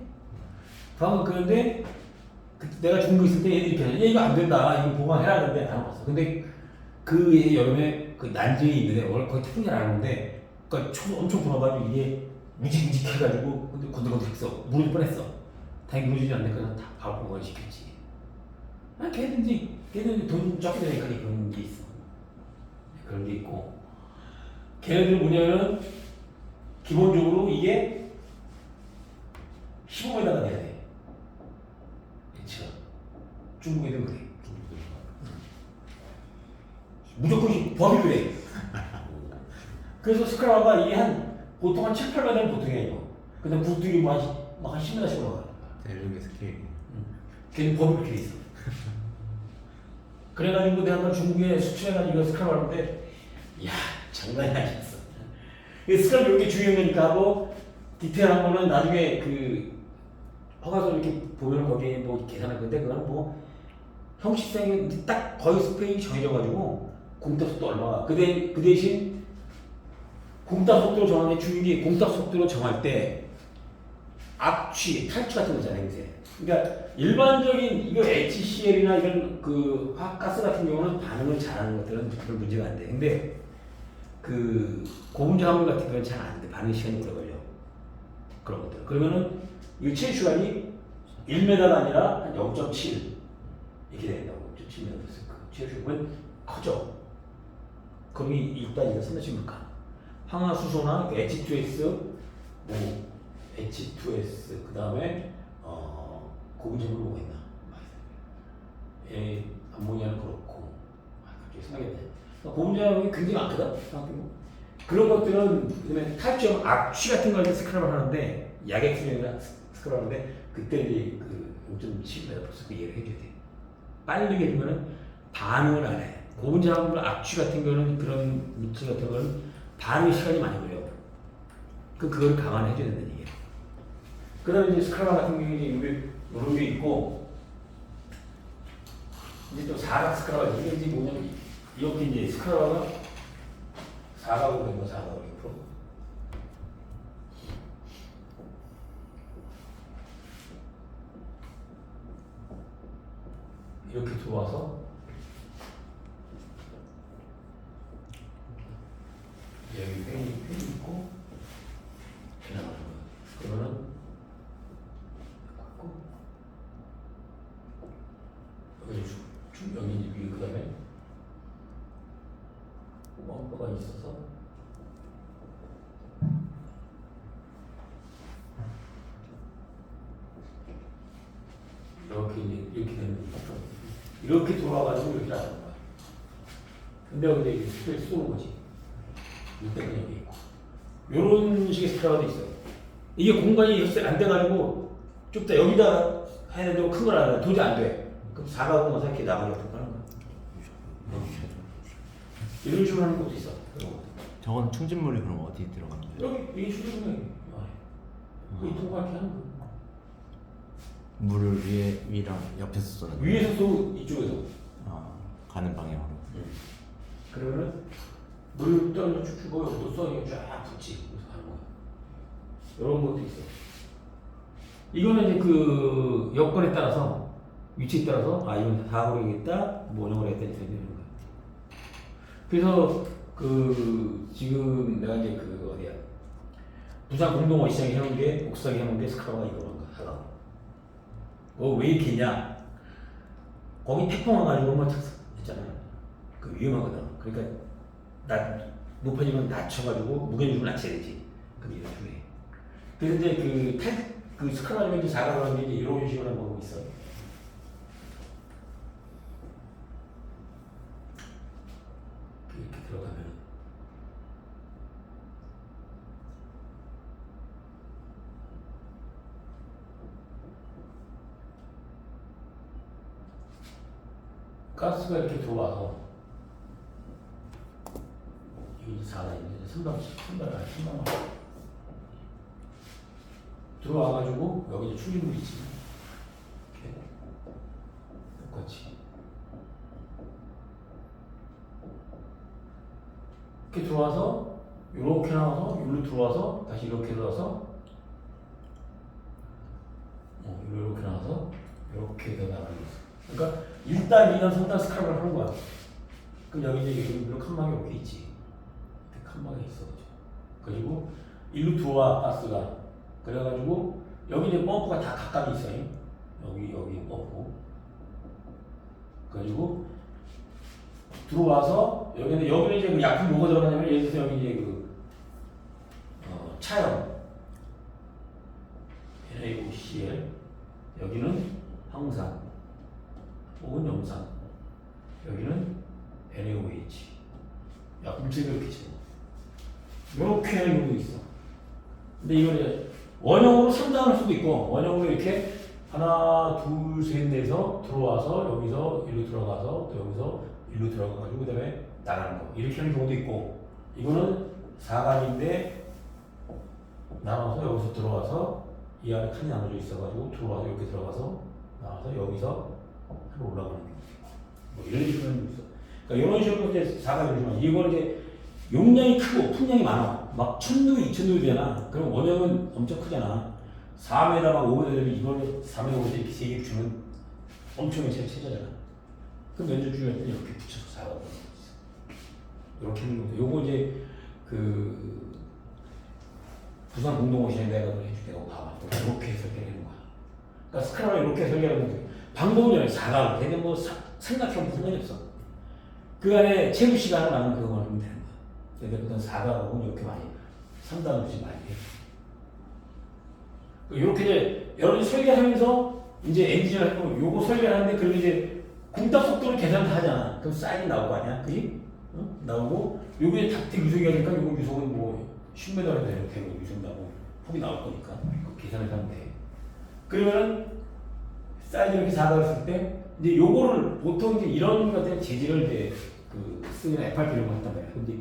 그런데 내가 중국에 있을 때 얘들이 이렇게 해. 이거 안 된다. 이거 보강해라. 그런데 안 왔어. 근데 그 여름에 그 난징이 있는데, 원래 거의 태풍이 안 오는데, 그러니까 엄청 불어가지고 이게 무직무직해가지고, 근데 건들건들했어. 무너질 뻔했어. 다행히 무너지지 않으니까 다 바로 보강을 시켰지. 걔는 돈 적게 되니까 그런 게 있어. 그런 게 있고. 걔네들 뭐냐면, 기본적으로 이게 15m가 돼야 돼. 그쵸. 중국 애들은 그래. 무조건 법이 그래. 그래서 스크라바가 이게 보통 한 7, 8m는 보통이야, 이거. 근데 굴뚝이 한 10m씩 올라가. 대륙의 스케일. 걔는 법이 그렇게 돼 있어. 그래가지고 내가 한번 중국에 수출해가지고 스크라바 하는데, 이야, 장난이 아니었어. 스크라바 이렇게 중요한 거니까 하고, 디테일한 거는 나중에 그 허가서 이렇게 보면 거기에 뭐 계산할 건데 그건 뭐 형식상이 딱 거의 스펙이 정해져가지고 공탑 속도 얼마가 그 대신 공탑 속도로 정하는 게 중요한 게 공탑 속도로 정할 때 압취, 탈취 같은 거 있잖아요, 요새. 그러니까 일반적인 이거 HCl이나 이런 그 화학가스 같은 경우는 반응을 잘하는 것들은 별 문제가 안 돼. 근데 그 고분자 화물 같은 경우는 잘 안 돼. 반응 시간이 오래 걸려. 그런 것들. 그러면은 이 체류 시간이 1m가 아니라 한 0.7 이렇게 된다고. 0.7m 됐을 거. 체류 시간은 커져. 거기 이따지가 선배십니까? 황화수소나 H2S, 뭐 H2S 그 다음에 고분자물 뭐가 있나? 암모니아는 그렇고 갑자기 생각이 안 나네. 고분자물이 굉장히 많거든. 생각해보면. 그런 것들은 그다음에 탈취형 압취 같은 걸 스크럽을 하는데 약액 수준이나 스크럽을 하는데 그때 이제 그 5.7m 벌써 그 이해를 해줘야 돼. 빠르게 해주면은 반응을 안 해. 고분자물 압취 같은 거는 그런 물질 같은 거는 반응 시간이 많이 걸려. 그걸 감안해줘야 된다는 얘기야. 그다음에 이제 스크럽 같은 경우에 이제 이런 게 있고 이제 또 사각 스크럽 이게 이제 뭐냐면 이렇게 이제 스크럽은 사각으로 된 거 사각으로 옆으로 이렇게 들어와서 여기 펜이 있고 지나가는 거야. 그러면은 여기 위에 그 다음에 펌프가 있어서 이렇게 이제 이렇게 되는 거죠. 이렇게 돌아가지고 이렇게 하는 거야. 근데 이제 스프레이 쏘는 거지. 이때는 여기 있고 이런 식의 스크라가 있어요. 이게 공간이 안 돼가지고 쭉 다 여기다 해야 되고 큰 걸 안 해. 도저히 안 돼. 그럼 사각으로 가서 이렇게 나가려고 하는 거야. 이런 식으로 하는 것도 있어. 저건 충진물이 그럼 어디 들어가는 거예요? 여기 이게 충분히 이 통과 이렇게 하는 거야. 물을 위랑 옆에서 쏘는 거예요? 위에서 또 이쪽에서. 가는 방향으로. 그러면은 물 떨려 쭉 주고 여기도 쏘니까 쫙 붙지. 그래서 하는 거야. 이런 것도 있어. 이거는 이제 그 여건에 따라서 위치에 따라서 이건 사각으로 해야겠다, 모형으로 해야겠다 이렇게 되는 거야. 그래서 그 지금 내가 이제 그 어디야 부산 공동어시장에 해놓은 게 옥상에 해놓은 게 스크라가 이거란 거야. 사각. 왜 이렇게 했냐? 거기 태풍 와가지고 뭐 했잖아요. 그 위험하거든. 그러니까 높아지면 낮춰가지고 무게중심을 낮춰야 되지. 그럼 이런 식으로 해. 그래서 이제 그 스크라 중에 이제 사각을 하는 게 이제 이런 식으로 하는 방법이 있어. 이렇게 들어가면 가스가 이렇게 들어와서 이게 4단인데 3단 들어와가지고 여기 이제 출입물 있지. 이렇게 똑같이 이렇게 들어와서 이렇게 나와서 여기로 들어와서 다시 이렇게 들어와서 이렇게 나와서 이렇게 더 나가는 거죠. 그러니까 1단, 2단, 3단 스크럽을 하는 거야. 그럼 여기 이제 이런 칸막이 이렇게 있지. 칸막이 있어. 그리고 일로 들어와 가스가. 그래가지고 여기 이제 펌프가 다 각각이 있어요. 여기 펌프. 그래가지고 들어와서 여기는 이제 그 약품 뭐가 들어가냐면 예를 들어서 여기 이제 그 차염 NaOCl 여기는 황산 혹은 염산 여기는 NaOH 약품체가 이렇게 쳐. 이렇게 하는 경우도 있어. 근데 이걸 이제 원형으로 3단을 수도 있고 원형으로 이렇게 하나 둘 셋 넷에서 들어와서 여기서 일로 들어가서 또 여기서 일로 들어가가지고 그 다음에 나가는 거 이렇게 하는 경우도 있고 이거는 4간인데 나와서 여기서 들어와서 이 안에 칸이 나눠져 있어가지고 들어와서 이렇게 들어가서 나와서 여기서 하러 올라가는 게 뭐 이런 식으로 있어. 그러니까 이런 식으로 이제 사각이지만 이거는 이제 용량이 크고 풍량이 많아. 막 1000누, 2000누 되잖아. 그럼 원형은 엄청 크잖아. 4m 막 5m 되면 이걸 4m 5m 이렇게 3개 붙이면 엄청난 체자잖아. 그럼 면접 중요할 때 이렇게 붙여서 사각을 이렇게 하는 겁니다. 요거 이제 그 부산 공동오시에 내가 해줄게. 너 봐봐. 이렇게 설계하는 거야. 그러니까 스크라를 이렇게 설계하는 거지. 방법은 전에 사각. 걔는 뭐 생각해보면 상관이 없어. 그 안에 체류 시간을 나는 그거 하면 되는 거야. 그러니까 그런 사각하고 이렇게 많이 3단원씩 많이 해. 이렇게 이제 여러분이 설계하면서 이제 엔진을 하고 요거 설계하는데 그리고 이제 공답 속도를 계산 다 하잖아. 그럼 사인이 나올 거 아니야? 그지? 어? 나오고 요게 닥트 유속이 하니까 요거 유속은 뭐 10m에서 이렇게 유속 나고 폭이 나올 거니까 그 계산을 하면 돼. 그러면은 사이즈 이렇게 사각을 쓸 때 이제 요거를 보통 이제 이런 것들 재질을 이제 그 쓰는 FRP 이런 거 한단 말이야. 근데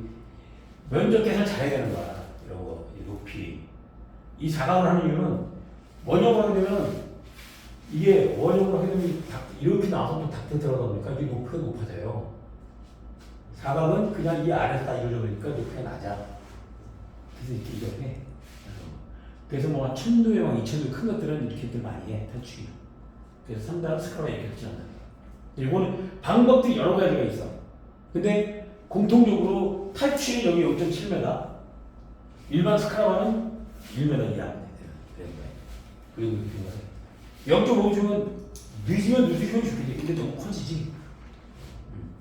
면적 계산 잘해야 되는 거야. 이런 거, 이 높이. 이 사각을 하는 이유는 원형으로 하게 되면 이게 원형으로 하게 되면 이렇게 나와서 또 닥트 들어가다 보니까 이게 높이가 높아져요. 사각은 그냥 이 아래에서 다 이루어져 버리니까 높이가 낮아. 그래서 이렇게 이걸 해. 그래서 뭐 1000누에 막 2000누 큰 것들은 이렇게들 많이 해. 탈출이. 그래서 3단 스크라가 이렇게 설치한다. 이거는 방법들이 여러 가지가 있어. 근데 공통적으로 탈출이 여기 0.7m, 일반 스크라바는 1m 이하 되는 거야. 그리고 0.5 주면 늦으면 늦으면 좋겠지. 근데 너무 커지지.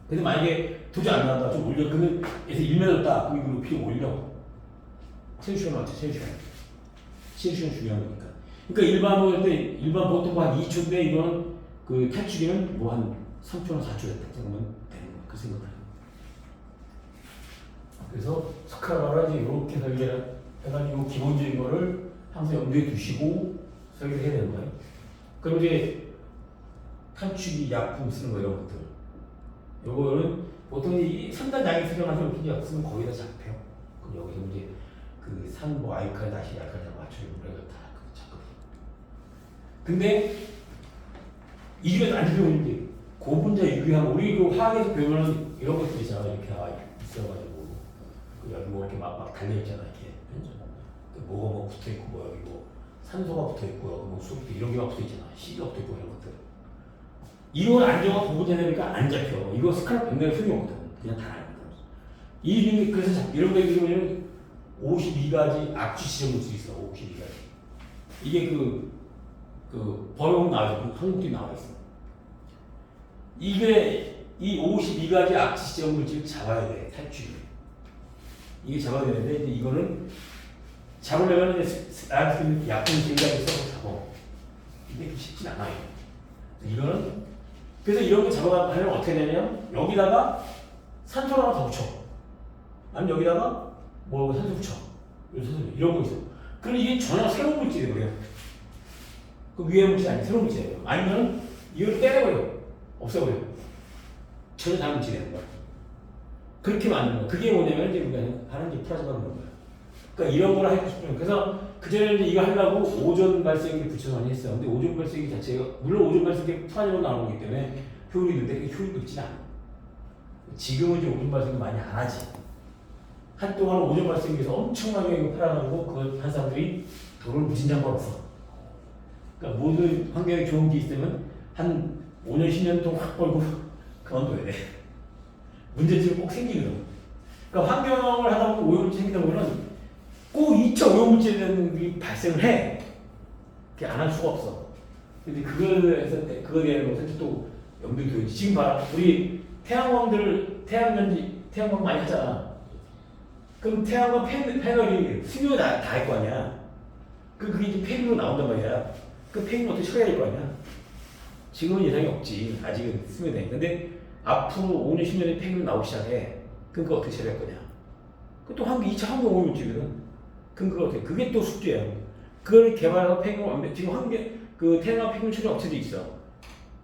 근데 만약에 도저히 안 나온다, 좀 올려. 그러면 그래서 1m 다 그럼 이거 높이 올려. 체류시간 맞죠? 체류시간 중요한 거니까. 그러니까 일반으로 할 때 일반 보통 한 2초인데 이거는 그 탈출기는 뭐 한 3초나 4초 됐다 그러면 되는 거야. 그 생각을. 그래서 스크라바를 이제 이렇게 설계를 해가지고 기본적인 거를 항상 염두에 두시고 설계를 해야 되는 거예요. 그럼 이제 탈출기 약품 쓰는 거 이런 것들. 요거는 보통 이 3단 장애 수정하시면 이렇게 약 쓰면 거기다 잡혀요. 그럼 여기서 이제 그 산 뭐 아이카에 다시 약까지 맞추려고 내가 다 잡거든. 근데 이 중에서 안 좋은 게 고분자 유기함. 우리 그 화학에서 배우면 이런 것들 있잖아. 이렇게 나와 있어가지고 여기 뭐 이렇게 막 달려 있잖아. 이렇게 뭐가 뭐 붙어 있고 뭐 여기 뭐 산소가 붙어 있고 여기 뭐 수소 이런 게 막 붙어 있잖아. C가 붙어 있고 이런 것들. 이건 안정화 고분자 되니까 안 잡혀. 이거 스크랍 백내에 소용없거든. 그냥 다 알거든. 이 중에 그래서 이런 거 얘기하면 52가지 악취 지점을 수 있어. 52가지. 이게 그 번호가 나와 있고 항목들이 나와 있어. 이게 이 52가지 악취 지점 물질을 잡아야 돼. 탈취를. 이게 잡아야 되는데 이제 이거는 잡으려면 이제 나갈 수 있는 약품 제작을 써서 잡아. 이게 쉽진 않아요. 이거는 그래서 이런 거 잡아가려면 어떻게 되냐면 여기다가 산소를 하나 더 붙여. 아니면 여기다가 뭐 산소 붙여. 이런 거 있어. 그럼 이게 전혀 새로운 물질이에요. 그래요. 그 위에 물질 아니 새로운 물질이에요. 아니면 이걸 떼내버려. 없애버려. 전혀 다른 물질이 되는 거야. 그렇게 만드는 거야. 그게 뭐냐면 이제 우리가 하는 이제 플라즈마 그런 거야. 그러니까 이런 걸 하고 싶으면 그래서 그전에 이제 이거 하려고 오존 발생기 붙여서 많이 했어요. 근데 오존 발생기 자체가 물론 오존 발생기 플라즈마로 나오는 거기 때문에 효율이 있는데 그 효율이 높진 않아. 지금은 이제 오존 발생기 많이 안 하지. 한동안 오존 발생기에서 엄청나게 팔아가지고 그걸 한 사람들이 돈을 무진장 벌었어. 그러니까 모든 환경에 좋은 게 있으면 한 5년, 10년 동안 확 벌고 그만둬야 돼. 문제점이 꼭 생기거든. 그러니까 환경을 하다 보면 오염물질 생기다 보면 꼭 2차 오염물질이 발생을 해. 그게 안 할 수가 없어. 근데 그거에 대한 것은 또 염두에 둬야지. 지금 봐라. 우리 태양광 많이 하잖아. 그럼 태양광 패널이 수명이 다 할 거 아니야. 그게 이제 폐기로 나온단 말이야. 그 폐기는 어떻게 처리해야 될 거 아니야. 지금은 예상이 없지. 아직은 수명이 되니까. 근데 앞으로 5년, 10년에 폐기로 나오기 시작해. 그럼 그거 어떻게 처리할 거냐. 그것도 2차 환경 오염물질이거든. 그럼 그거 어떻게, 그게 또 숙제야. 그걸 개발해서 폐기물, 지금 그 태양광 폐기물 처리 업체도 있어.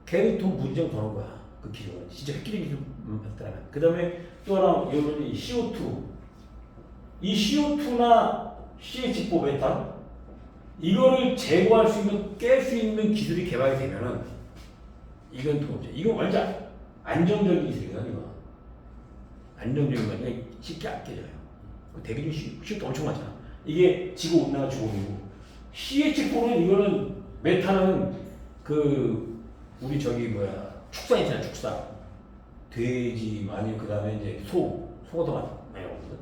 걔는 돈 무지정 버는 거야. 그 기술은. 진짜 획기적 기술만 봤더라면. 그 다음에 또 하나, 여러분, CO2. 이 CO2나 CH4 메탄 이거를 제거할 수 있는 깰 수 있는 기술이 개발이 되면은 이건 또 없죠. 이건 완전 안정적인 기술이거든요. 이거. 안정적인 건 그냥 쉽게 안 깨져요. 대기 중 시간도 엄청 많잖아. 이게 지구 온난화 주범이고 CH4는 이거는 메탄은 그 우리 저기 뭐야 축사 있잖아 축사 돼지 아니면 그 다음에 이제 소가 더 많이 나오거든.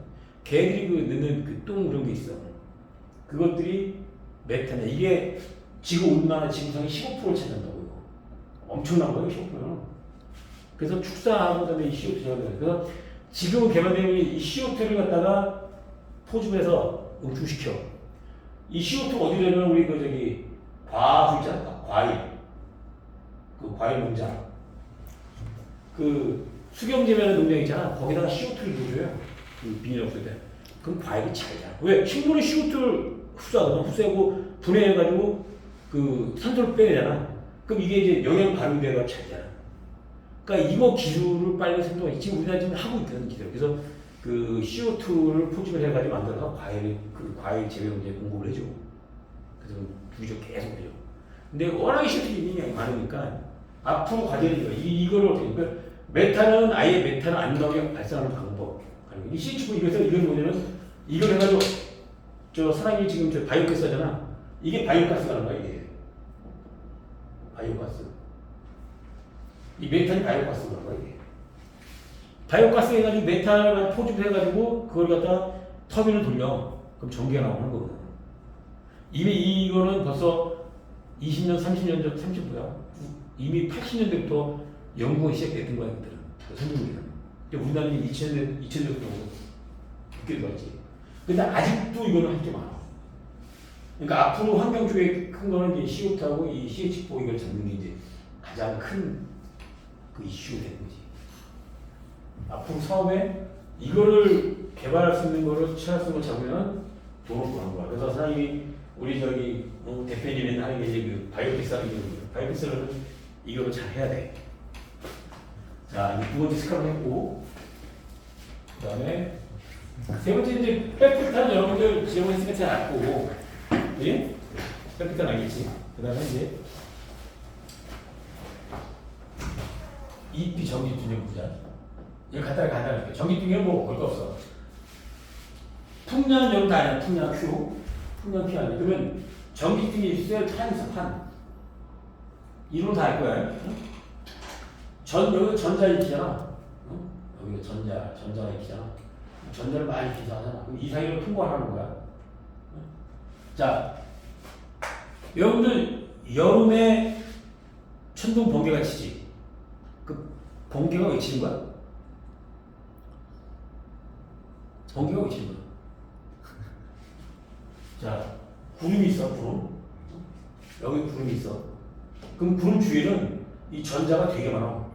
개들이 그 넣는 그 똥 그런 게 있어. 그것들이 메탄이야. 이게 지구 온난화 지구상의 15%를 차지한다고 이거. 엄청난 거예요 15%는. 그래서 축사하고 그다음에 이 CO2 제거돼요. 그래서 지금 개발되는 이 CO2를 갖다가 포집해서 응축시켜. 이 CO2가 어디 되면 우리 그 저기 과수 있잖아. 과일. 그 과일 농장. 그 수경재배하는 농장 있잖아. 거기다가 CO2를 넣어줘요. 그 비닐옥소에. 그럼 과일이 잘 자라. 왜? 식물은 CO2를 흡수하거든. 흡수하고 분해해가지고 그 산소를 빼내잖아. 그럼 이게 이제 영양 발휘돼가 잘 자라. 그러니까 이거 기술을 빨리 생동해. 지금 우리나라 지금 하고 있거든 기술. 그래서 그 CO2를 포집을 해가지고 만들어서 과일 재배 농장에 공급을 해줘. 그래서 주기적 계속 해줘. 근데 워낙에 CO2가 많으니까 앞으로 과제는 이거를 어떻게 그러니까 메탄은 아예 메탄을 안 나오게 발생하는 방법. 이 CH4 이건 뭐냐면 이걸 해가지고 저 사람이 지금 저 바이오가스 하잖아. 이게 바이오가스라는 거야 이게. 바이오가스. 이 메탄이 바이오가스라는 거야 이게. 바이오가스 해가지고 메탄을 포집해가지고 그걸 갖다 터빈을 돌려. 그럼 전기가 나오는 거거든. 이미 이거는 벌써 20년, 30년 전, 30뭐야? 이미 80년대부터 연구가 시작됐던 거야, 그들은. 선진국에서는. 우리나라는 2000년대부터 그렇게 들어갔지. 근데 아직도 이거는 할 게 많아. 그러니까 앞으로 환경 쪽에 큰 거는 이제 CO2하고 이 CH4 이걸 잡는 게 이제 가장 큰 그 이슈가 되는 거지. 앞으로 사업에 이거를 개발할 수 있는 거를 취할 수 있는 걸 잡으면 돈을 버는 거야. 그래서 사장님이 우리 저기 대표님이 하는 게 이제 그 바이오피스 하는 거예요. 바이오피스는 이거를 잘 해야 돼. 자, 이제 두 번째 스카를 했고, 그 다음에 세 번째 이제 백프탄 여러분들 지원했으니까 잘 알고, 예? 백프탄 알겠지? 그 다음에 이제 EP 전기tun용 부자. 이거 간단하게 할게요. 전기tun용은 뭐 볼 거 없어. 풍량 여러분 다 아냐? 풍량 Q. 풍량 Q 아니야? 그러면 전기tun이 있어요? 판 있어, 판. 이론 다 알 거야. 여기 전자 익히잖아. 여기가 전자가 익히잖아. 전자를 많이 기사하잖아. 그럼 이 사이로 통과하는 거야. 자, 여러분들 여름에 천둥 번개가 치지. 그 번개가 왜 치는 거야? 번개가 왜 치는 거야? 자, 구름이 있어, 구름. 여기 구름이 있어. 그럼 구름 주위에는 이 전자가 되게 많아.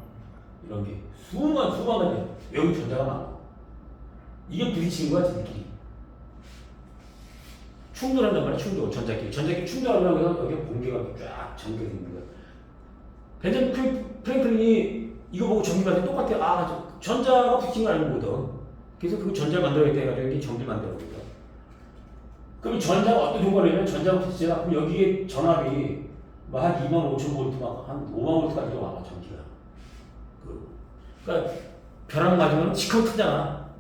이런 게 수만 가지. 여기 전자가 많아. 이게 부딪히는 거야, 지들끼리. 충돌한단 말이야, 충돌. 전자끼리 충돌하려고 해서 여기 번개가 쫙 전개되는 거야. 벤자민 프랭클린이 이거 보고 전기가 똑같아. 아, 전자가 부딪힌 거 아니거든. 그래서 그 전자를 만들어야겠다 해가지고 이렇게 전기를 만들어거든. 그럼 전자가 어떤 효과를 내냐면 전자가 부딪히잖아. 그럼 여기에 전압이 한 25,000V, 한 5만V까지 와봐, 전기가. 그러니까 벼락 맞으면 시커멓 크잖아.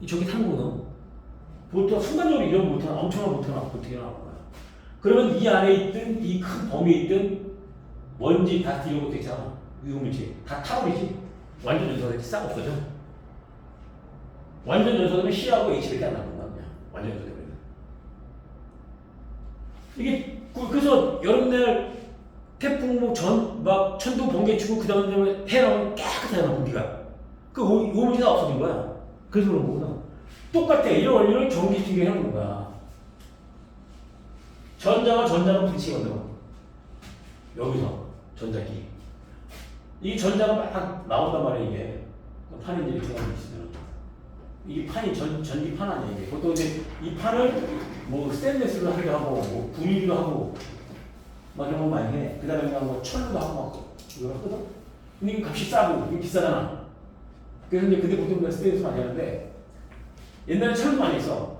이 전기 타는 거거든. 보통 순간적으로 이런 못하나, 엄청난 못하나, 어떻게 나오는 거야. 그러면 이 안에 있든, 이 큰 범위에 있든, 먼지, 다스트 이런 것도 있잖아. 위험물질. 다 타버리지. 완전 연소되지 싹 없어져. 완전 연소되면 C하고 H밖에 안 남는 거야, 그냥. 완전 연소되면. 이게, 그래서 여름날 태풍, 막 천둥 번개 치고, 그 다음에 해라면 깨끗하잖아, 공기가. 그 오물이 다 없어진 거야. 그래서 그런 거구나. 똑같아. 이런 원리를 전기 중에 하는 거야. 전자가 부딪히거든. 여기서, 전자끼리. 이 전자가 막 나온단 말이야, 이게. 판이 이제 이렇게 있으면. 이 판이 전기판 아니야, 이게. 보통 이제 이 판을 뭐 스테인리스로 하기도 하고, 뭐 구리로 하고, 막 이런 거 많이 해. 그 다음에 뭐 철로도 하고 막 이거 하거든? 근데 이게 값이 싸고, 이게 비싸잖아. 그래서 이제 근데 보통 스테인리스 많이 하는데, 옛날에 철로 많이 써.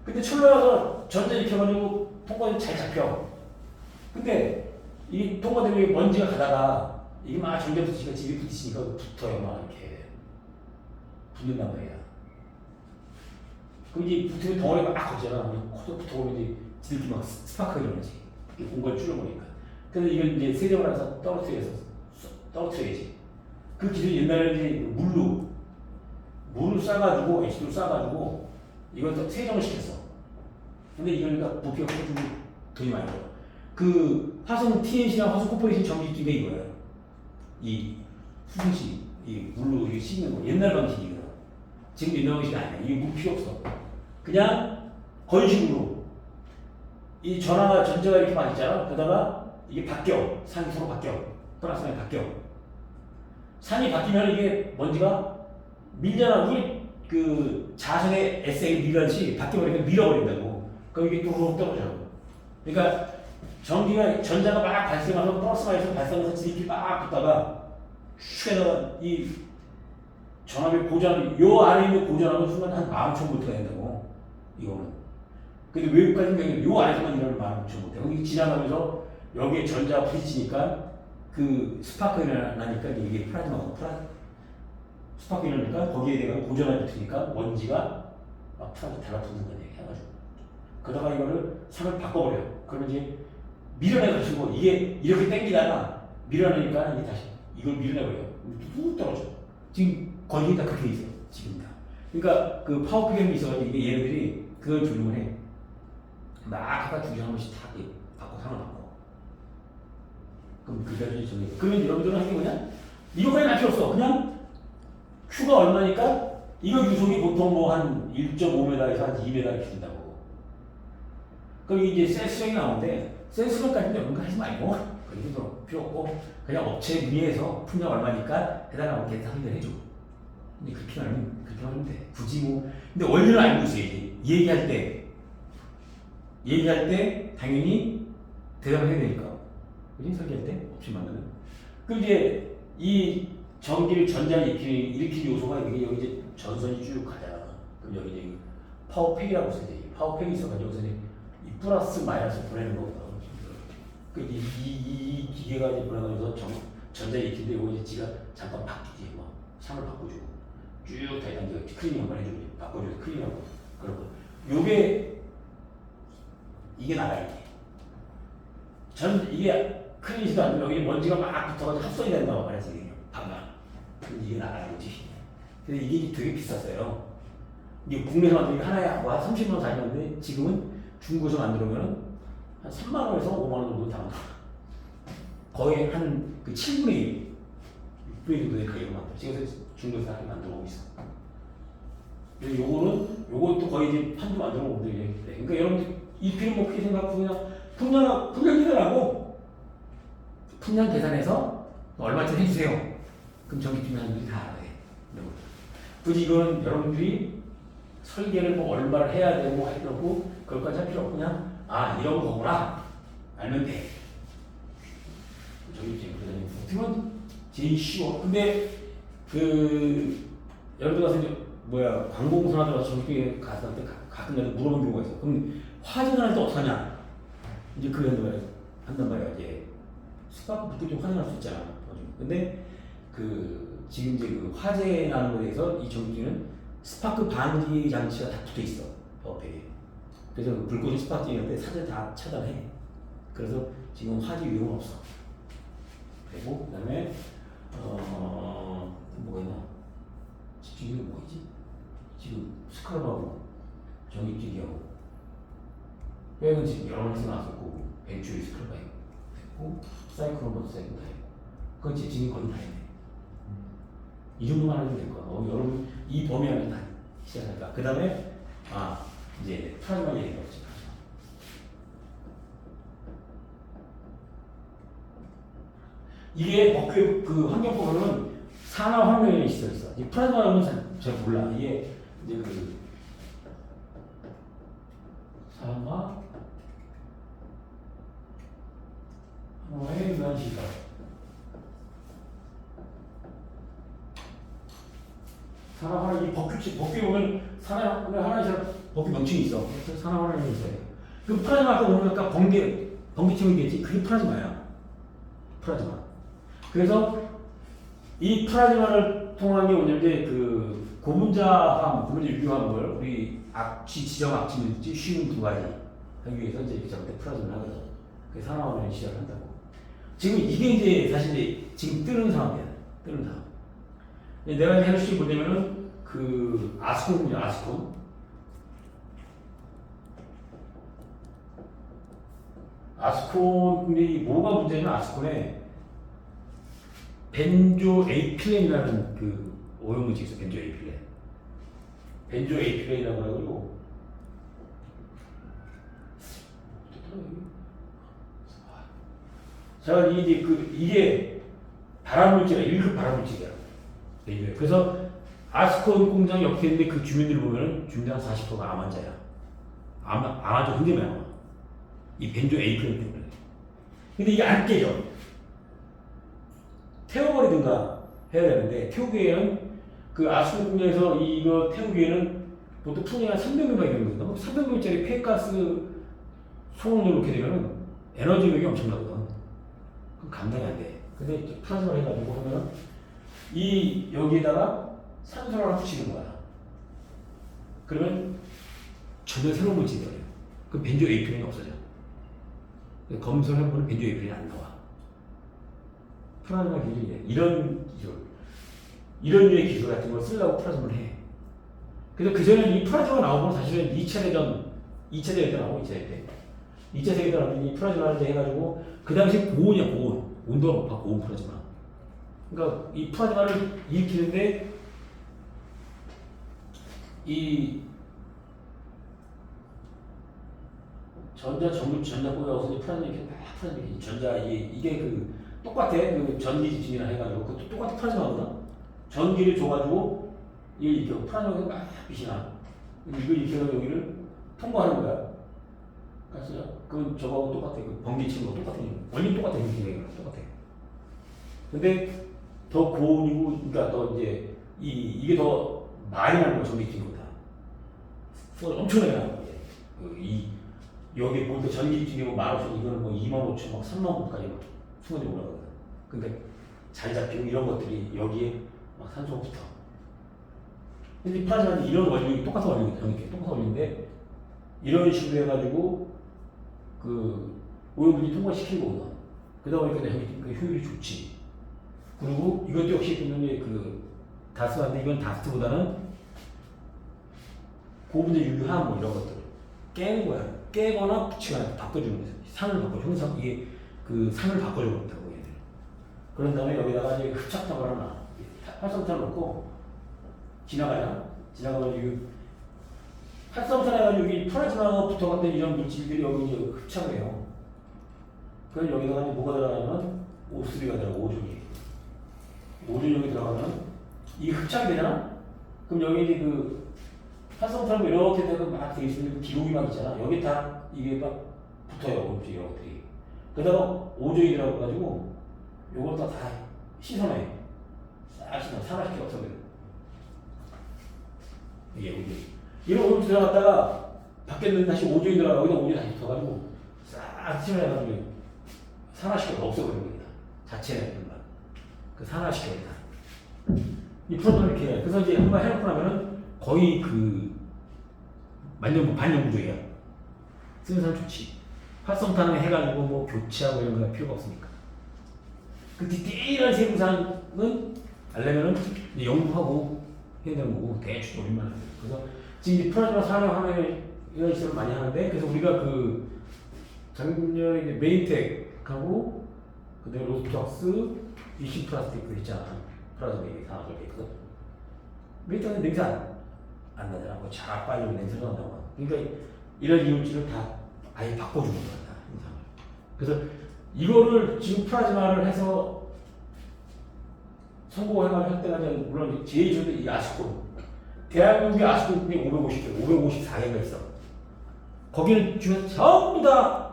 근데 철로라서 전자 이렇게 해가지고 통과도 잘 잡혀. 근데 이 통과대로 먼지가 가다가 이게 막 전자 부딪히니까 집이 부딪히니까 붙어요. 막 이렇게 붙는단 말이야. 그럼 이제 붙으면 덩어리가 막 걷잖아. 코도 붙어오면 이제 지들끼리 막 스파크가 일어나지. 공간을 줄여버리니까. 그래서 이걸 이제 세정을 해서 떨어뜨려야지. 그 기준이 옛날에 이제 물을 싸가지고, HD를 싸가지고, 이걸 또 세정을 시켰어. 근데 이걸 그러니까 부피가 커지고 돈이 많이 들어. 그 화성 TNC랑 화성 코퍼레이션 전기기가 이거야. 이 수승식, 이 물로 이게 씻는 거. 옛날 방식이거든. 지금 옛날 방식이 아니야. 이게 물 필요 없어. 그냥 건식으로. 이 전자가 이렇게 막 있잖아. 그러다가 이게 바뀌어. 산이 서로 바뀌어. 플러스산이 바뀌어. 산이 바뀌면 이게 먼지가 밀잖아. 우리 그 자석의 에세이 밀듯이 바뀌어버리면 밀어버린다고. 그럼 이게 뚝 떨어져. 그러니까 전자가 막 발생하면 플러스마에서 발생해서 지들끼리 막 붙다가 슉 해다가 이 전압의 고전, 요 안에 있는 고전압은 순간 한 15,000V가 된다고. 이거는. 근데 외국까지는 요 안에서만 일어나는 15,000V. 이게 지나가면서 여기에 전자가 부딪히니까 그 스파크가 나니까 이게 스파크가 나니까 거기에 대한 고전압이 붙으니까 먼지가 막 플라즈마 달라붙는 거야. 해가지고. 그러다가 이거를 상을 바꿔버려. 그러면 이제 밀어내가지고 이게 이렇게 당기다가 밀어내니까 이게 다시 이걸 밀어내버려. 뚝 떨어져. 지금 거의 다 그렇게 있어. 지금 다. 그러니까 그 파워 필름이 있어가지고 이게 얘네들이 그걸 조정을 해. 막 아까 두 개 한 번씩 다 바꿔 상을 바꿔. 그럼 그게 정리. 그러면 여러분들은 하는 게 뭐냐? 이거까지 할 필요 없어. 그냥 Q가 얼마니까 이거 유속이 보통 뭐 한 1.5m에서 한 2m 이렇게 된다고. 그럼 이제 센스형이 나오는데 센스형까지는 이런 거 하지 말고 그런 필요 없고 그냥 업체 문의해서 풍량 얼마니까 해달라고 이렇게 확인을 해줘. 근데 그렇게 하면 돼. 굳이 뭐 근데 원리를 알고 있어야지. 얘기할 때 당연히 대답을 해야 되니까. 그지? 설계할 때 없이 만나면. 그럼 이제 이 전기를 전자를 일으킬 요소가 여기 이제 전선이 쭉 가잖아. 그럼 여기 이제 파워팩이라고 써야 돼. 파워팩이 있어가지고 여기서 이 플러스 마이너스 보내는 거거든. 이 기계가 이제 보내면서 전자 일으키는데 요거 이제 지가 잠깐 바뀌지. 뭐 상을 바꿔주고 쭉 다 이제 클리닝 한번 해주고 바꿔주고 클리닝하고 그러고 이게 나가야지. 이게 클리닝도 안 되면 여기 먼지가 막 붙어가지고 합성이 된다고 말해서 이게 방광. 이게 나가는 거지. 근데 이게 되게 비쌌어요. 이게 국내에서 만든 게 하나에 와 30만 원, 40만 원인데 지금은 중국에서 만들면 한 3만 원에서 5만 원 정도 당한다. 거의 한 그 7분의 1, 6분의 1 정도의 가격을 만들어. 지금 중국에서 하나 만들어 오고 있어. 그래서 요것도 거의 이제 판도 만들어 오고 그래. 그러니까 여러분들 이 필름 먹기 생각하고 그냥 풍량 계산하고 풍량 계산해서 얼마쯤 해주세요. 그럼 전기팀장님들이 다 알아야 돼. 굳이 이거는 여러분들이 설계를 뭐 얼마를 해야 되고 할 필요 없고 그것까지 할 필요 없고 그냥 이런 거구나 알면 돼. 전기팀장님 어떻게 제일 쉬워. 근데 여러분들 가서 이제 관공서나 전기팀에 가서 가끔 물어본 경우가 있어. 그럼 화재날 때 어떻게 하냐? 이제 한단 말이야. 이제 스파크 붙을 때 화재날 수 있잖아. 근데 지금 이제 화재 나는 거에 대해서 이 전기기는 스파크 방지 장치가 다 붙어 있어. 파워팩에. 그래서 불 꺼진 스파크 이럴 때 사전 다 차단해. 그래서 지금 화재 위험은 없어. 그리고 그다음에 뭐가 있나? 집중력이 뭐 있지? 지금 스크럽하고 전기기하고 뼈는 지금 여러 가지 나왔었고 벤츄리 스크럽 있고 사이클로버스 사이클 다 있고 그건 지금 거의 다 있네. 이 정도만 하면 될 거야. 여러분 이 범위 안에 다 시작할까. 그 다음에 이제 플라즈마 얘기가 없지. 이게 법규 환경법으로는 산화 환경에 있어. 이 플라즈마는 잘 몰라. 이게 이제 산화 환경에 의한 시각. 산화환경 이 법규에 보면 산화환경 하나의 법규 명칭이 있어. 산화환경이 있어요. 그 플라즈마 아까 오늘 아까 번개층 얘기했지? 그게 플라즈마야. 플라즈마. 그래서 이 플라즈마를 통한 게 오늘 이제 그 고분자함, 고분자 유효함을 우리 지정 악취물질 쉬운 두 가지 하기 위해서 이제 이렇게 저렇게 플라즈마를 하거든. 그래서 산화원을 시작을 한다고. 지금 이게 이제 사실 이제 지금 뜨는 상황이야. 뜨는 상황. 내가 이제 하나씩 보자면은 그 아스콘이야, 아스콘. 아스콘이 뭐가 문제냐면 아스콘에 벤조에이필렌이라는 그 오염물질이 있어. 벤조에이필렌. 벤조에이필렌이라고 해가지고 자 이게 발암물질이야. 1급 발암물질이야. 그래서 아스콘 공장이 옆에 있는데 그 주민들 보면은 주민들 한 40%가 암 환자야. 암 환자 굉장히 많아. 이 벤조에이필렌 때문에. 근데 이게 안 깨져. 태워버리든가 해야 되는데 태우기에는 그 아스콘 공장에서 이거 태우기에는 보통 풍량이 한 300명만 되는 거거든. 300명짜리 폐가스 소음을 놓게 되면은 에너지력이 엄청나거든. 그럼 감당이 안 돼. 근데 플라즈마를 해가지고 하면은 이 여기에다가 산소를 하나 붙이는 거야. 그러면 전혀 새로운 물질이 돼요. 그럼 벤조에이필렌이 없어져. 검사를 해보면 벤조에이필렌이 안 나와. 플라즈마 기술이 이런 기술, 이런 류의 기술 같은 걸 쓰려고 플라즈마를 해. 그래서 그전에 이 플라즈마가 나오고 사실은 2차 대전 때 나오고 2차 대전 때. 2차 세계대전 나오고 이 플라즈마를 해가지고 그 당시 고온이야, 고온. 온도가 높아, 고온 플라즈마. 그러니까 이 플라즈마를 일으키는데 이 전자 꼬여서 이제 플라즈마 이렇게 막 플라즈마 전자 이게 그 똑같아. 그 전기 지진이나 해가지고 그것도 똑같은 플라즈마거든. 전기를 줘가지고 이게 플라즈마가 막 빛이 나. 이걸 이렇게 해서 여기를 통과하는 거야. 가스야. 그건 저거하고 똑같아. 그 번개 치는 거 똑같아. 원리 똑같아. 이렇게 똑같아. 근데 더 고온이고, 그러니까 더 이제 이게 더 많이 나는 거야. 전기 치는 거다. 엄청나게 나는 거야. 여기 볼 때 전기 치는 거 15,000, 이거는 뭐 25,000, 막 30,000까지 막 충분히 올라가거든. 그러니까 잘 잡히고 이런 것들이 여기에 막 산소가 붙어. 근데 플라즈마는 이런 원리, 똑같은 원리거든. 똑같은 원리인데 이런 식으로 해가지고 그 오염물질 통과시키는 거거든. 그러다 보니까 그 효율이 좋지. 그리고 이것도 역시 분명히 그 다스인데 이건 다스보다는 고분자 유효함 뭐 이런 것들 깨는 거야. 깨거나 붙이거나 바꿔주는 거야. 상을 바꿔 형상 이게 그 상을 바꿔주는 거다고 얘들. 그런 다음에 여기다가 이제 흡착탑을 하나 활성탄을 넣고 지나가가지고 활성탄 해가지고 여기 플라즈마가 붙어갔던 이런 물질들이 여기 이제 흡착을 해요. 그럼 여기다가 이제 뭐가 들어가냐면 O3가 들어가고 오존이 여기 들어가면 이게 흡착이 되잖아? 그럼 여기 이제 그 활성탄을 이렇게 되고 막 되어 있으면 기록이 막 있잖아. 여기 다 이게 막 붙어요. 이런 것들이. 그러다가 오존이 들어가가지고 요걸 다 씻어내. 싹 씻어. 산화시켜 없어버려. 이게 여기. 이런 오존 들어갔다가 밖에 있는 다시 오존이 들어가. 여기다 오존이 다시 붙어가지고 싹 씻어내가지고 산화시켜 없어버리는 겁니다. 자체는 그 산화시켜버린다. 이 프로토를 이렇게 해. 그래서 이제 한번 해놓고 나면은 거의 그 반영구조야. 쓰는 사람 좋지. 활성탄을 해가지고 뭐 교체하고 이런 거 필요가 없으니까. 그 디테일한 세부사항은 알려면은 연구하고 해야 되는 거고 대충 노림만 하는 거예요. 그래서 지금 플라즈마 산화하는 이런 시설을 많이 하는데 그래서 우리가 그 작년에 이제 메인텍하고 그다음에 로스톡스 이신 플라스틱 그 있잖아. 플라즈마 산화가 있거든. 메인텍은 냄새 안 나잖아. 뭐 자빠지고 냄새가 난다고. 그러니까 이런 이물질을 다 아예 바꿔주는 거야. 그래서 이거를 지금 플라즈마를 해서 성공해가지고 할 때가 물론 제일 좋은 이 아스콘. 대한민국의 아스콘이 554개가 있어. 거기는 중에서 전부 다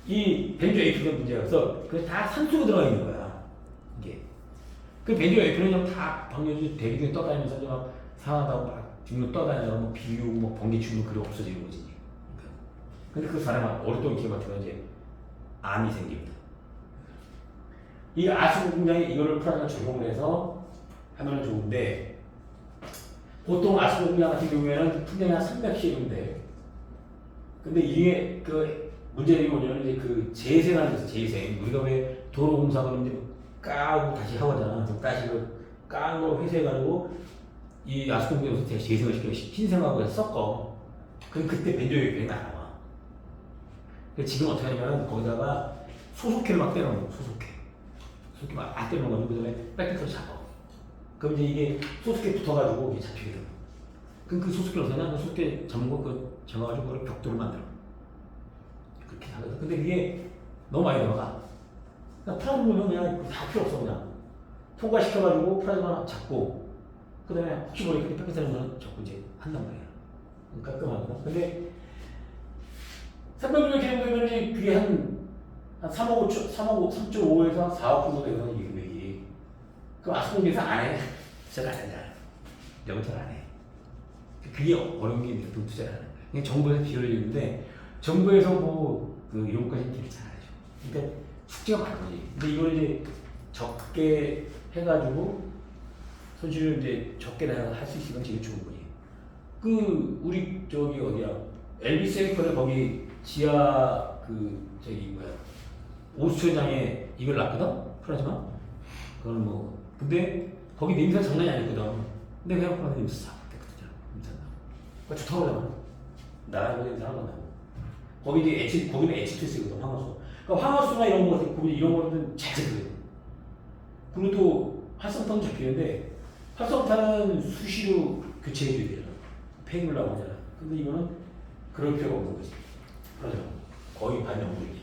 이 벤조에이필렌 문제여서 그래서 다 산소가 들어가 있는 거야. 이게. 그 벤조에이필렌이 다 방류지 대기중에 떠다니면서 막 산화하고 막 뒤로 떠다니다가 뭐 비우고 뭐 번개 치고 그래 없어지는 거지. 그러니까. 근데 그 사람은 오랫동안 키워가지고 이제 암이 생깁니다. 이 아수 공장에 이거를 프라즈마 적용을 해서 하면 좋은데 보통 아수 공장 같은 경우에는 분량이 한 300cc인데 근데 이게 그 문제는 뭐냐면 이제 그 재생하는 거죠. 재생. 우리가 왜 도로 공사하면 이제 까고 다시 하거잖아. 다시 그 깐 거 회수해가지고 이 아수 공장에서 재생을 시켜 신생하고 해서 섞어. 그럼 그때 벤조액이 안 나와. 그래서 지금 어떻게 하냐면 거기다가 소속회를 막 때려놓은 거. 소속회 막 때려놓은 거그 다음에 백팩터로 잡아. 그럼 이제 이게 소속회 붙어가지고 이게 잡히게 돼. 그럼 그 소속회를 어떻게 하냐? 그 소속회 잡는 거 그 잡아가지고 그걸 벽돌을 만들어. 그렇게 하거든. 근데 그게 너무 많이 들어가. 그러니까 프라즈마는 그냥 다 필요 없어. 그냥 통과시켜가지고 프라즈마 잡고 그 다음에 혹시 모르니까 백팩터는 거는 자꾸 이제 한단 말이야. 깔끔하거든. 근데 300mm 개념되면 이제 그게 한 3억 3.5에서 4억 정도 되거든, 이 금액이. 그럼 아스콘에서 안 해. 투자를 안 한다. 여기 투자를 안 해. 그게 어려운 게 있는데, 투자를 하는 거야. 그냥 정부에서 비용을 주는데, 정부에서 뭐, 이런 것까지는 되게 잘 하죠. 그러니까 숙제가 많은 거지. 근데 이걸 이제 적게 해가지고, 손실을 이제 적게 할 수 있으면 되게 좋은 거지. 우리, 저기, 어디야. 엘비스 앵커를 거기 지하, 오수천장에 이걸 놨거든? 프라즈마? 그거는 뭐. 근데 거기 냄새가 장난이 아니거든. 근데 그냥 프라즈마 냄새 싹 깨끗하잖아. 냄새 나고. 그러니까 좋다고 그러잖아. 나라고 냄새 하나도 나고. 거기 이제 거기는 H2S거든, 황화수. 그러니까 황화수나 이런 거, 거기 이런 거는 잘 잡혀요. 그리고 또 활성탄은 잡히는데, 활성탄은 수시로 교체해줘야 되잖아. 폐기물 나오잖아. 근데 이거는 그럴 필요가 없는 거지. 프라즈마. 거의 반영물이야.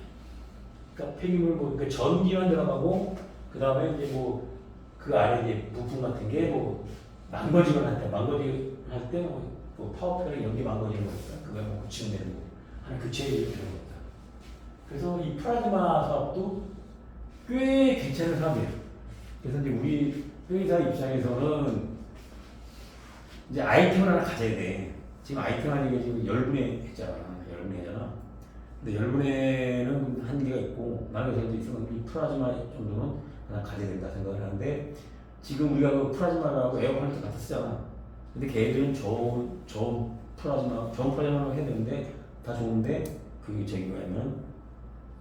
그러니까 폐기물 그러니까 전기만 들어가고 그 다음에 이제 뭐 그 안에 이제 부품 같은 게 뭐 망가지거나 할 때 뭐 파워팩이나 이런 게 망가지는 거니까 그거 뭐 고치면 되는 거고 하나 교체해야 되는 거다. 그래서 이 프라즈마 사업도 꽤 괜찮은 사업이에요. 그래서 이제 우리 회사 입장에서는 이제 아이템을 하나 가져야 돼. 지금 아이템 하는 게 지금 열분해 했잖아. 열분해잖아. 근데 열분해는 한계가 있고 나는 그래서 있으면 이 프라즈마 정도는 그냥 가져야 된다 생각을 하는데 지금 우리가 그 프라즈마라고 에어컨을 갖다 쓰잖아. 근데 걔들은 좋은 프라즈마로 해야 되는데 다 좋은데 그게 저기 뭐냐면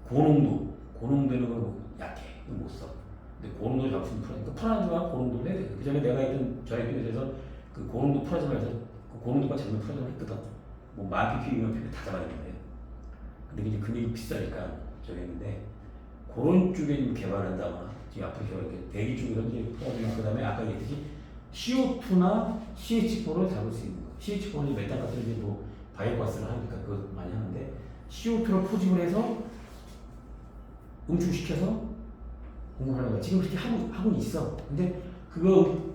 고농도되는 건 약해. 못 써. 근데 고농도 잡수는 프라즈마 고농도를 해야 돼. 그 전에 내가 있던 저희 회사에서 그 고농도 프라즈마에서 그 고농도가 잡는 프라즈마 했거든. 뭐 10,000ppm 다 잡아냈는데. 근데 이제 금액이 비싸니까 저기 했는데 그런 쪽에 좀 개발한다거나 지금 앞으로 이렇게 대기 쪽에서 이제 프라즈마 그다음에 아까 얘기했듯이 CO2나 CH4를 잡을 수 있는 거. CH4는 메탄 같은 이제 뭐 바이오가스를 하니까 그거 많이 하는데 CO2를 포집을 해서 응축시켜서 공급하는 거야. 지금 그렇게 하고 있어. 근데 그거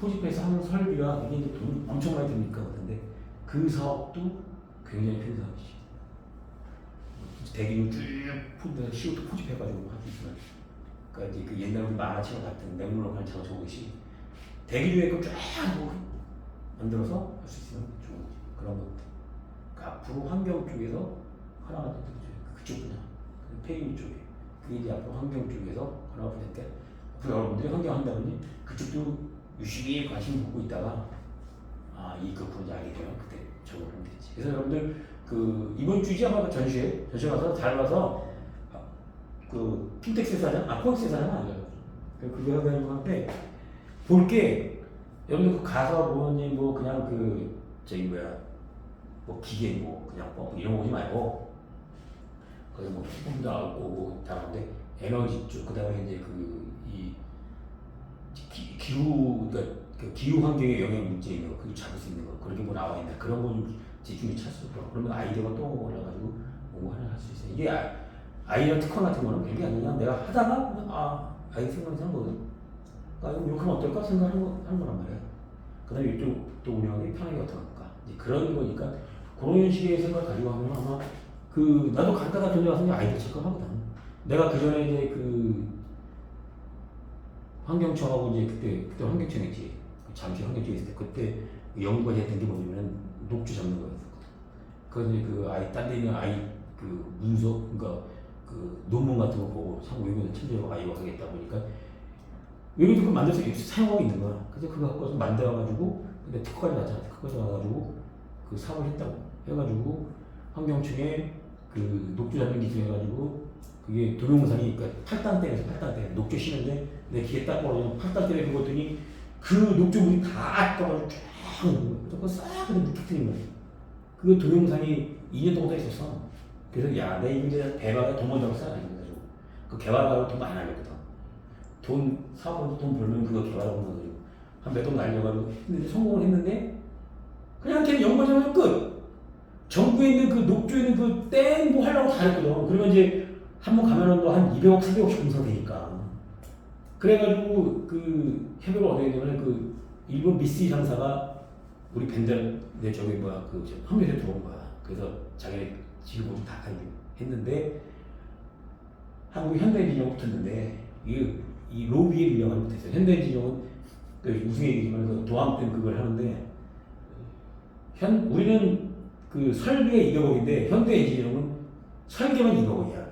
포집해서 하는 설비가 이게 이제 돈 엄청 많이 드니까 같은데 그 사업도 굉장히 큰 사업이지. 대기를 쭉 CO2 포집해가지고 할 수 있으면. 그러니까 이제 그 옛날 우리 만화책 같은 맹물로 가는 차가 좋으시 대기류에 그쫙 만들어서 할 수 있으면 좋은 거지. 그런 것들. 그러니까 앞으로 환경 쪽에서 하나가 그쪽 분야. 폐기물 쪽에. 그게 이제 앞으로 환경 쪽에서 하나가 분야인데 앞으로 여러분들이 환경 한다더니 그쪽도 유심히 관심 갖고 있다가 이거 뭔지 알게 되면 그때 적용을 하면 되지. 그래서 여러분들 이번 주지 아마 전시회 가서 잘 가서 핀텍스 사장, 코엑스 사장 그거 해가지고 한데 볼게 여러분들 가서 보니 뭐 그냥 뭐 기계 뭐 그냥 이런 거 보지 말고 거기 뭐 품도 나오고 다른데 에너지 쪽 그다음에 이제 기후 환경에 영향 문제 있는 거, 그거 잡을 수 있는 거, 그렇게 뭐 나와 있나 그런 거 좀 집중이 찼어. 그러면 아이디어가 또 올라가지고 뭐 하나 할 수 있어. 이게 아이디어 특허 같은 거는 별게 아니냐. 내가 하다가 아이디어 생각이 한 거거든. 그러니까 이렇게 하면 어떨까 생각하는 거란 말이야. 그다음에 이쪽도 운영하기 편하게 어떨까. 이제 그런 거니까 그런 식의 생각을 가지고 하면 아마 나도 간단한 전에 와서 아이디어 체크하거든. 내가 그 전에 이제 환경청하고 이제 그때 환경청이지. 잠시 환경청에 있을 때 그때 연구가 했던 게 뭐냐면 녹주 잡는 거였었거든. 그 이제 그 아이 딴 데 있는 아이 그 문서 그러니까 그 논문 같은 거 보고 참 외국에서 천재가 아이가 하겠다 보니까 외국에도 그걸 만들어서 사용하고 있는 거야. 그래서 그거 갖고 와서 만들어가지고 근데 특허까지 나잖아. 특허까지 나가지고 그 사업을 했다고 해가지고 환경청에 그 녹조 잡는 기술 해가지고 그게 동영상이 그러니까 팔당 때려서 팔당 때려 녹조 심는데 내 귀에 딱 걸어서 팔당 때려 그랬더니 그 녹조물이 다 떠가지고 쫙 오는 거야. 그래서 그거 싹 그냥 묵히트린 거야. 그 동영상이 2년 동안 다 있었어. 그래서 야, 내 이제 대박에 돈 번다고 싸. 그래가지고 그 개발하고 돈 많이 날렸거든. 돈 사업으로 돈 벌면 그거 개발하고 가지고 한 몇 돈 날려가지고 했는데 성공을 했는데 그냥 걔는 연구하자마자 끝. 정부에 있는 그 녹조에 있는 그 땡 뭐 하려고 다 했거든. 그러면 이제 한 번 가면은 또한 200억, 300억씩 공사되니까. 그래가지고 그 협약을 얻어야 되면 그 일본 미쓰이 상사가 우리 벤들 내 저기 뭐야 그 한국에 들어온 거야. 그래서 자기네 지금 다 했는데 한국이 현대인진영 붙었는데 이 로비에 밀려가지 못했어요. 현대인진영은 그 우승얘기지만 그 도함 때 그걸 하는데 우리는 그 설비에 200억인데 현대인진영은 설계만 200억이야.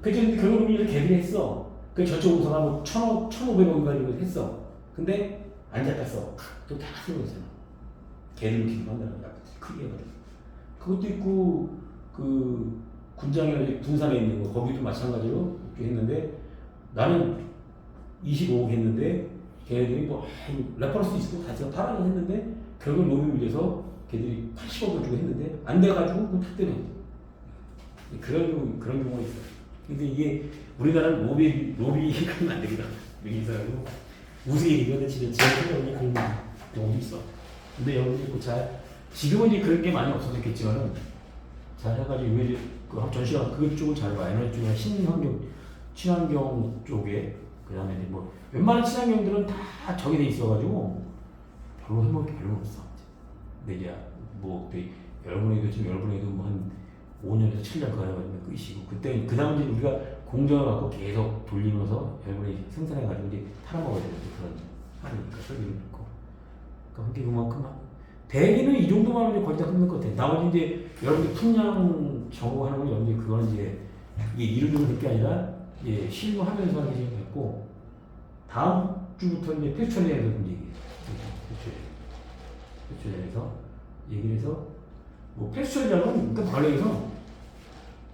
그래서 결국 우리를 개비를 했어. 그 저쪽 우선하 뭐 1,000억, 1,500억 가지고 했어. 근데 안 잡혔어. 또 다 쓰러졌잖아. 개를 기술한다는 거야. 크게 해가지고. 그것도 있고 그 군장에 군산에 있는 거 거기도 마찬가지로 이렇게 했는데 나는 25억 했는데 걔네들이 뭐 레퍼런스 있고 다 제가 팔아서 했는데 결국 로비 밀려서 걔들이 80억을 주고 했는데 안 돼가지고 그 탁대로 그런 경우가 있어요. 근데 이게 우리나라는 로비가 안 되겠다. 여기서고 우승 얘기가 진짜 제일 큰 경험이 있어. 근데 여러분들 지금은 이제 그런 게 많이 없어졌겠지만은 잘 해가지고 왜 그 전시관 그쪽을 잘 봐. 에너지 쪽이나 친환경 쪽에 그다음에 이제 뭐 웬만한 친환경들은 다 저기 돼 있어가지고 별로 해먹을 게 별로 없어. 근데 이제 뭐 여러분에도 지금 여러분에도 뭐 한 5년에서 7년 가져가지고 끝이고 그때 그다음 이제 우리가 공정을 갖고 계속 돌리면서 여러분이 생산해가지고 이제 팔아먹어야 되는 그런 하니까 설비를 넣고 그러니까 그만큼 대기는 이 정도만 하면 거의 다 끝날 것 같아. 나머지 이제 여러분들 풍량 정보하는 건 여러분들 그거는 이제 이게 일을 할 게 아니라 예, 실무하면서 하는 게 지금 됐고 다음 주부터 이제 폐출에 대해서 얘기해요. 폐출에 대해서 얘기를 해서 뭐 폐출이라는 그러니까 바로 얘기해서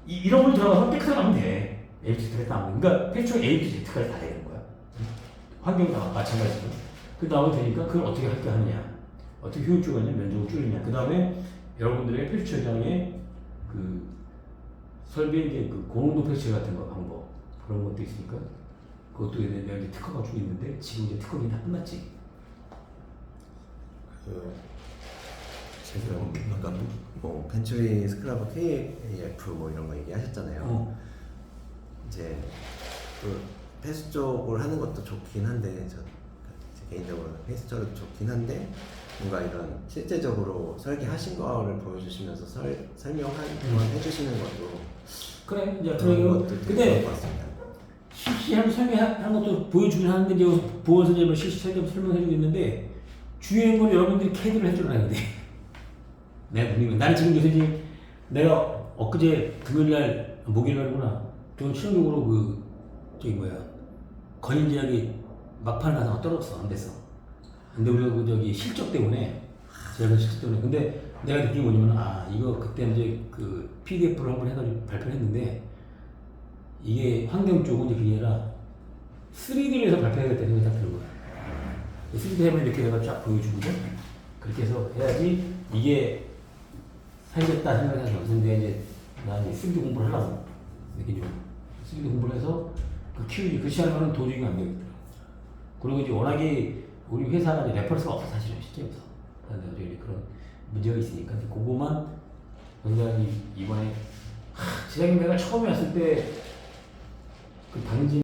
이런 걸 들어가서 텍스가 나면 돼. ABC까지 나오면 그러니까 폐출 ABC까지 다 되는 거야. 환경도 마찬가지로 그 나오면 되니까 그걸 어떻게 할까 하느냐 어떻게 효율적으로 하냐 면적을 줄이냐 그 다음에 여러분들의 폐출장의 그 설비의 이제 그 고농도 폐출 같은 거 방법 그런 것도 있으니까 그것도 내가 이제 특허가 주고 있는데 지금 이제 특허는 다 끝났지. 지금 아까 뭐 벤처리 스크라브 KAF 뭐 이런 거 얘기하셨잖아요. 이제 그 폐수 쪽을 하는 것도 좋긴 한데 저 개인적으로 폐수 쪽도 좋긴 한데 뭔가 이런 실제적으로 설계하신 거를 보여주시면서 해주시는 것도 그래 이제 그런 것도 근데 되게 좋을 것 같습니다. 실시하고 설명하는 것도 보여주긴 하는데 이제 보고서 이제 실시 설명해주고 있는데 중요한 건 여러분들이 캐드를 해주라는 건데 나는 지금 요새 이제 내가 엊그제 금요일날 목요일날이구나 좀 실용적으로 그 저기 뭐야 건인제약이 막판 가서 떨어졌어. 안 됐어. 근데 우리가 그 저기 실적 때문에 제가 실적 때문에 근데 내가 느낀 게 뭐냐면 이거 그때 이제 그 PDF를 한번 해가지고 발표를 했는데 이게 환경 쪽은 이제 그게 아니라 3D로 해서 발표해야겠다는 생각이 딱 들은 거야. 3D 해면 이렇게 내가 쫙 보여주거든. 그렇게 해서 해야지 이게 살겠다 생각해서 근데 이제 나 이제 3D 공부를 하려고 이렇게 좀 3D 공부를 해서 그 키우지 그렇지 않으면 도저히 안 되겠더라고. 그리고 이제 워낙에 우리 회사가 이제 레퍼런스가 없어 사실은 실제 없어. 그런데 그런 문제가 있으니까 그거만 우리가 이번에 지난해 내가 처음에 왔을 때 그 당진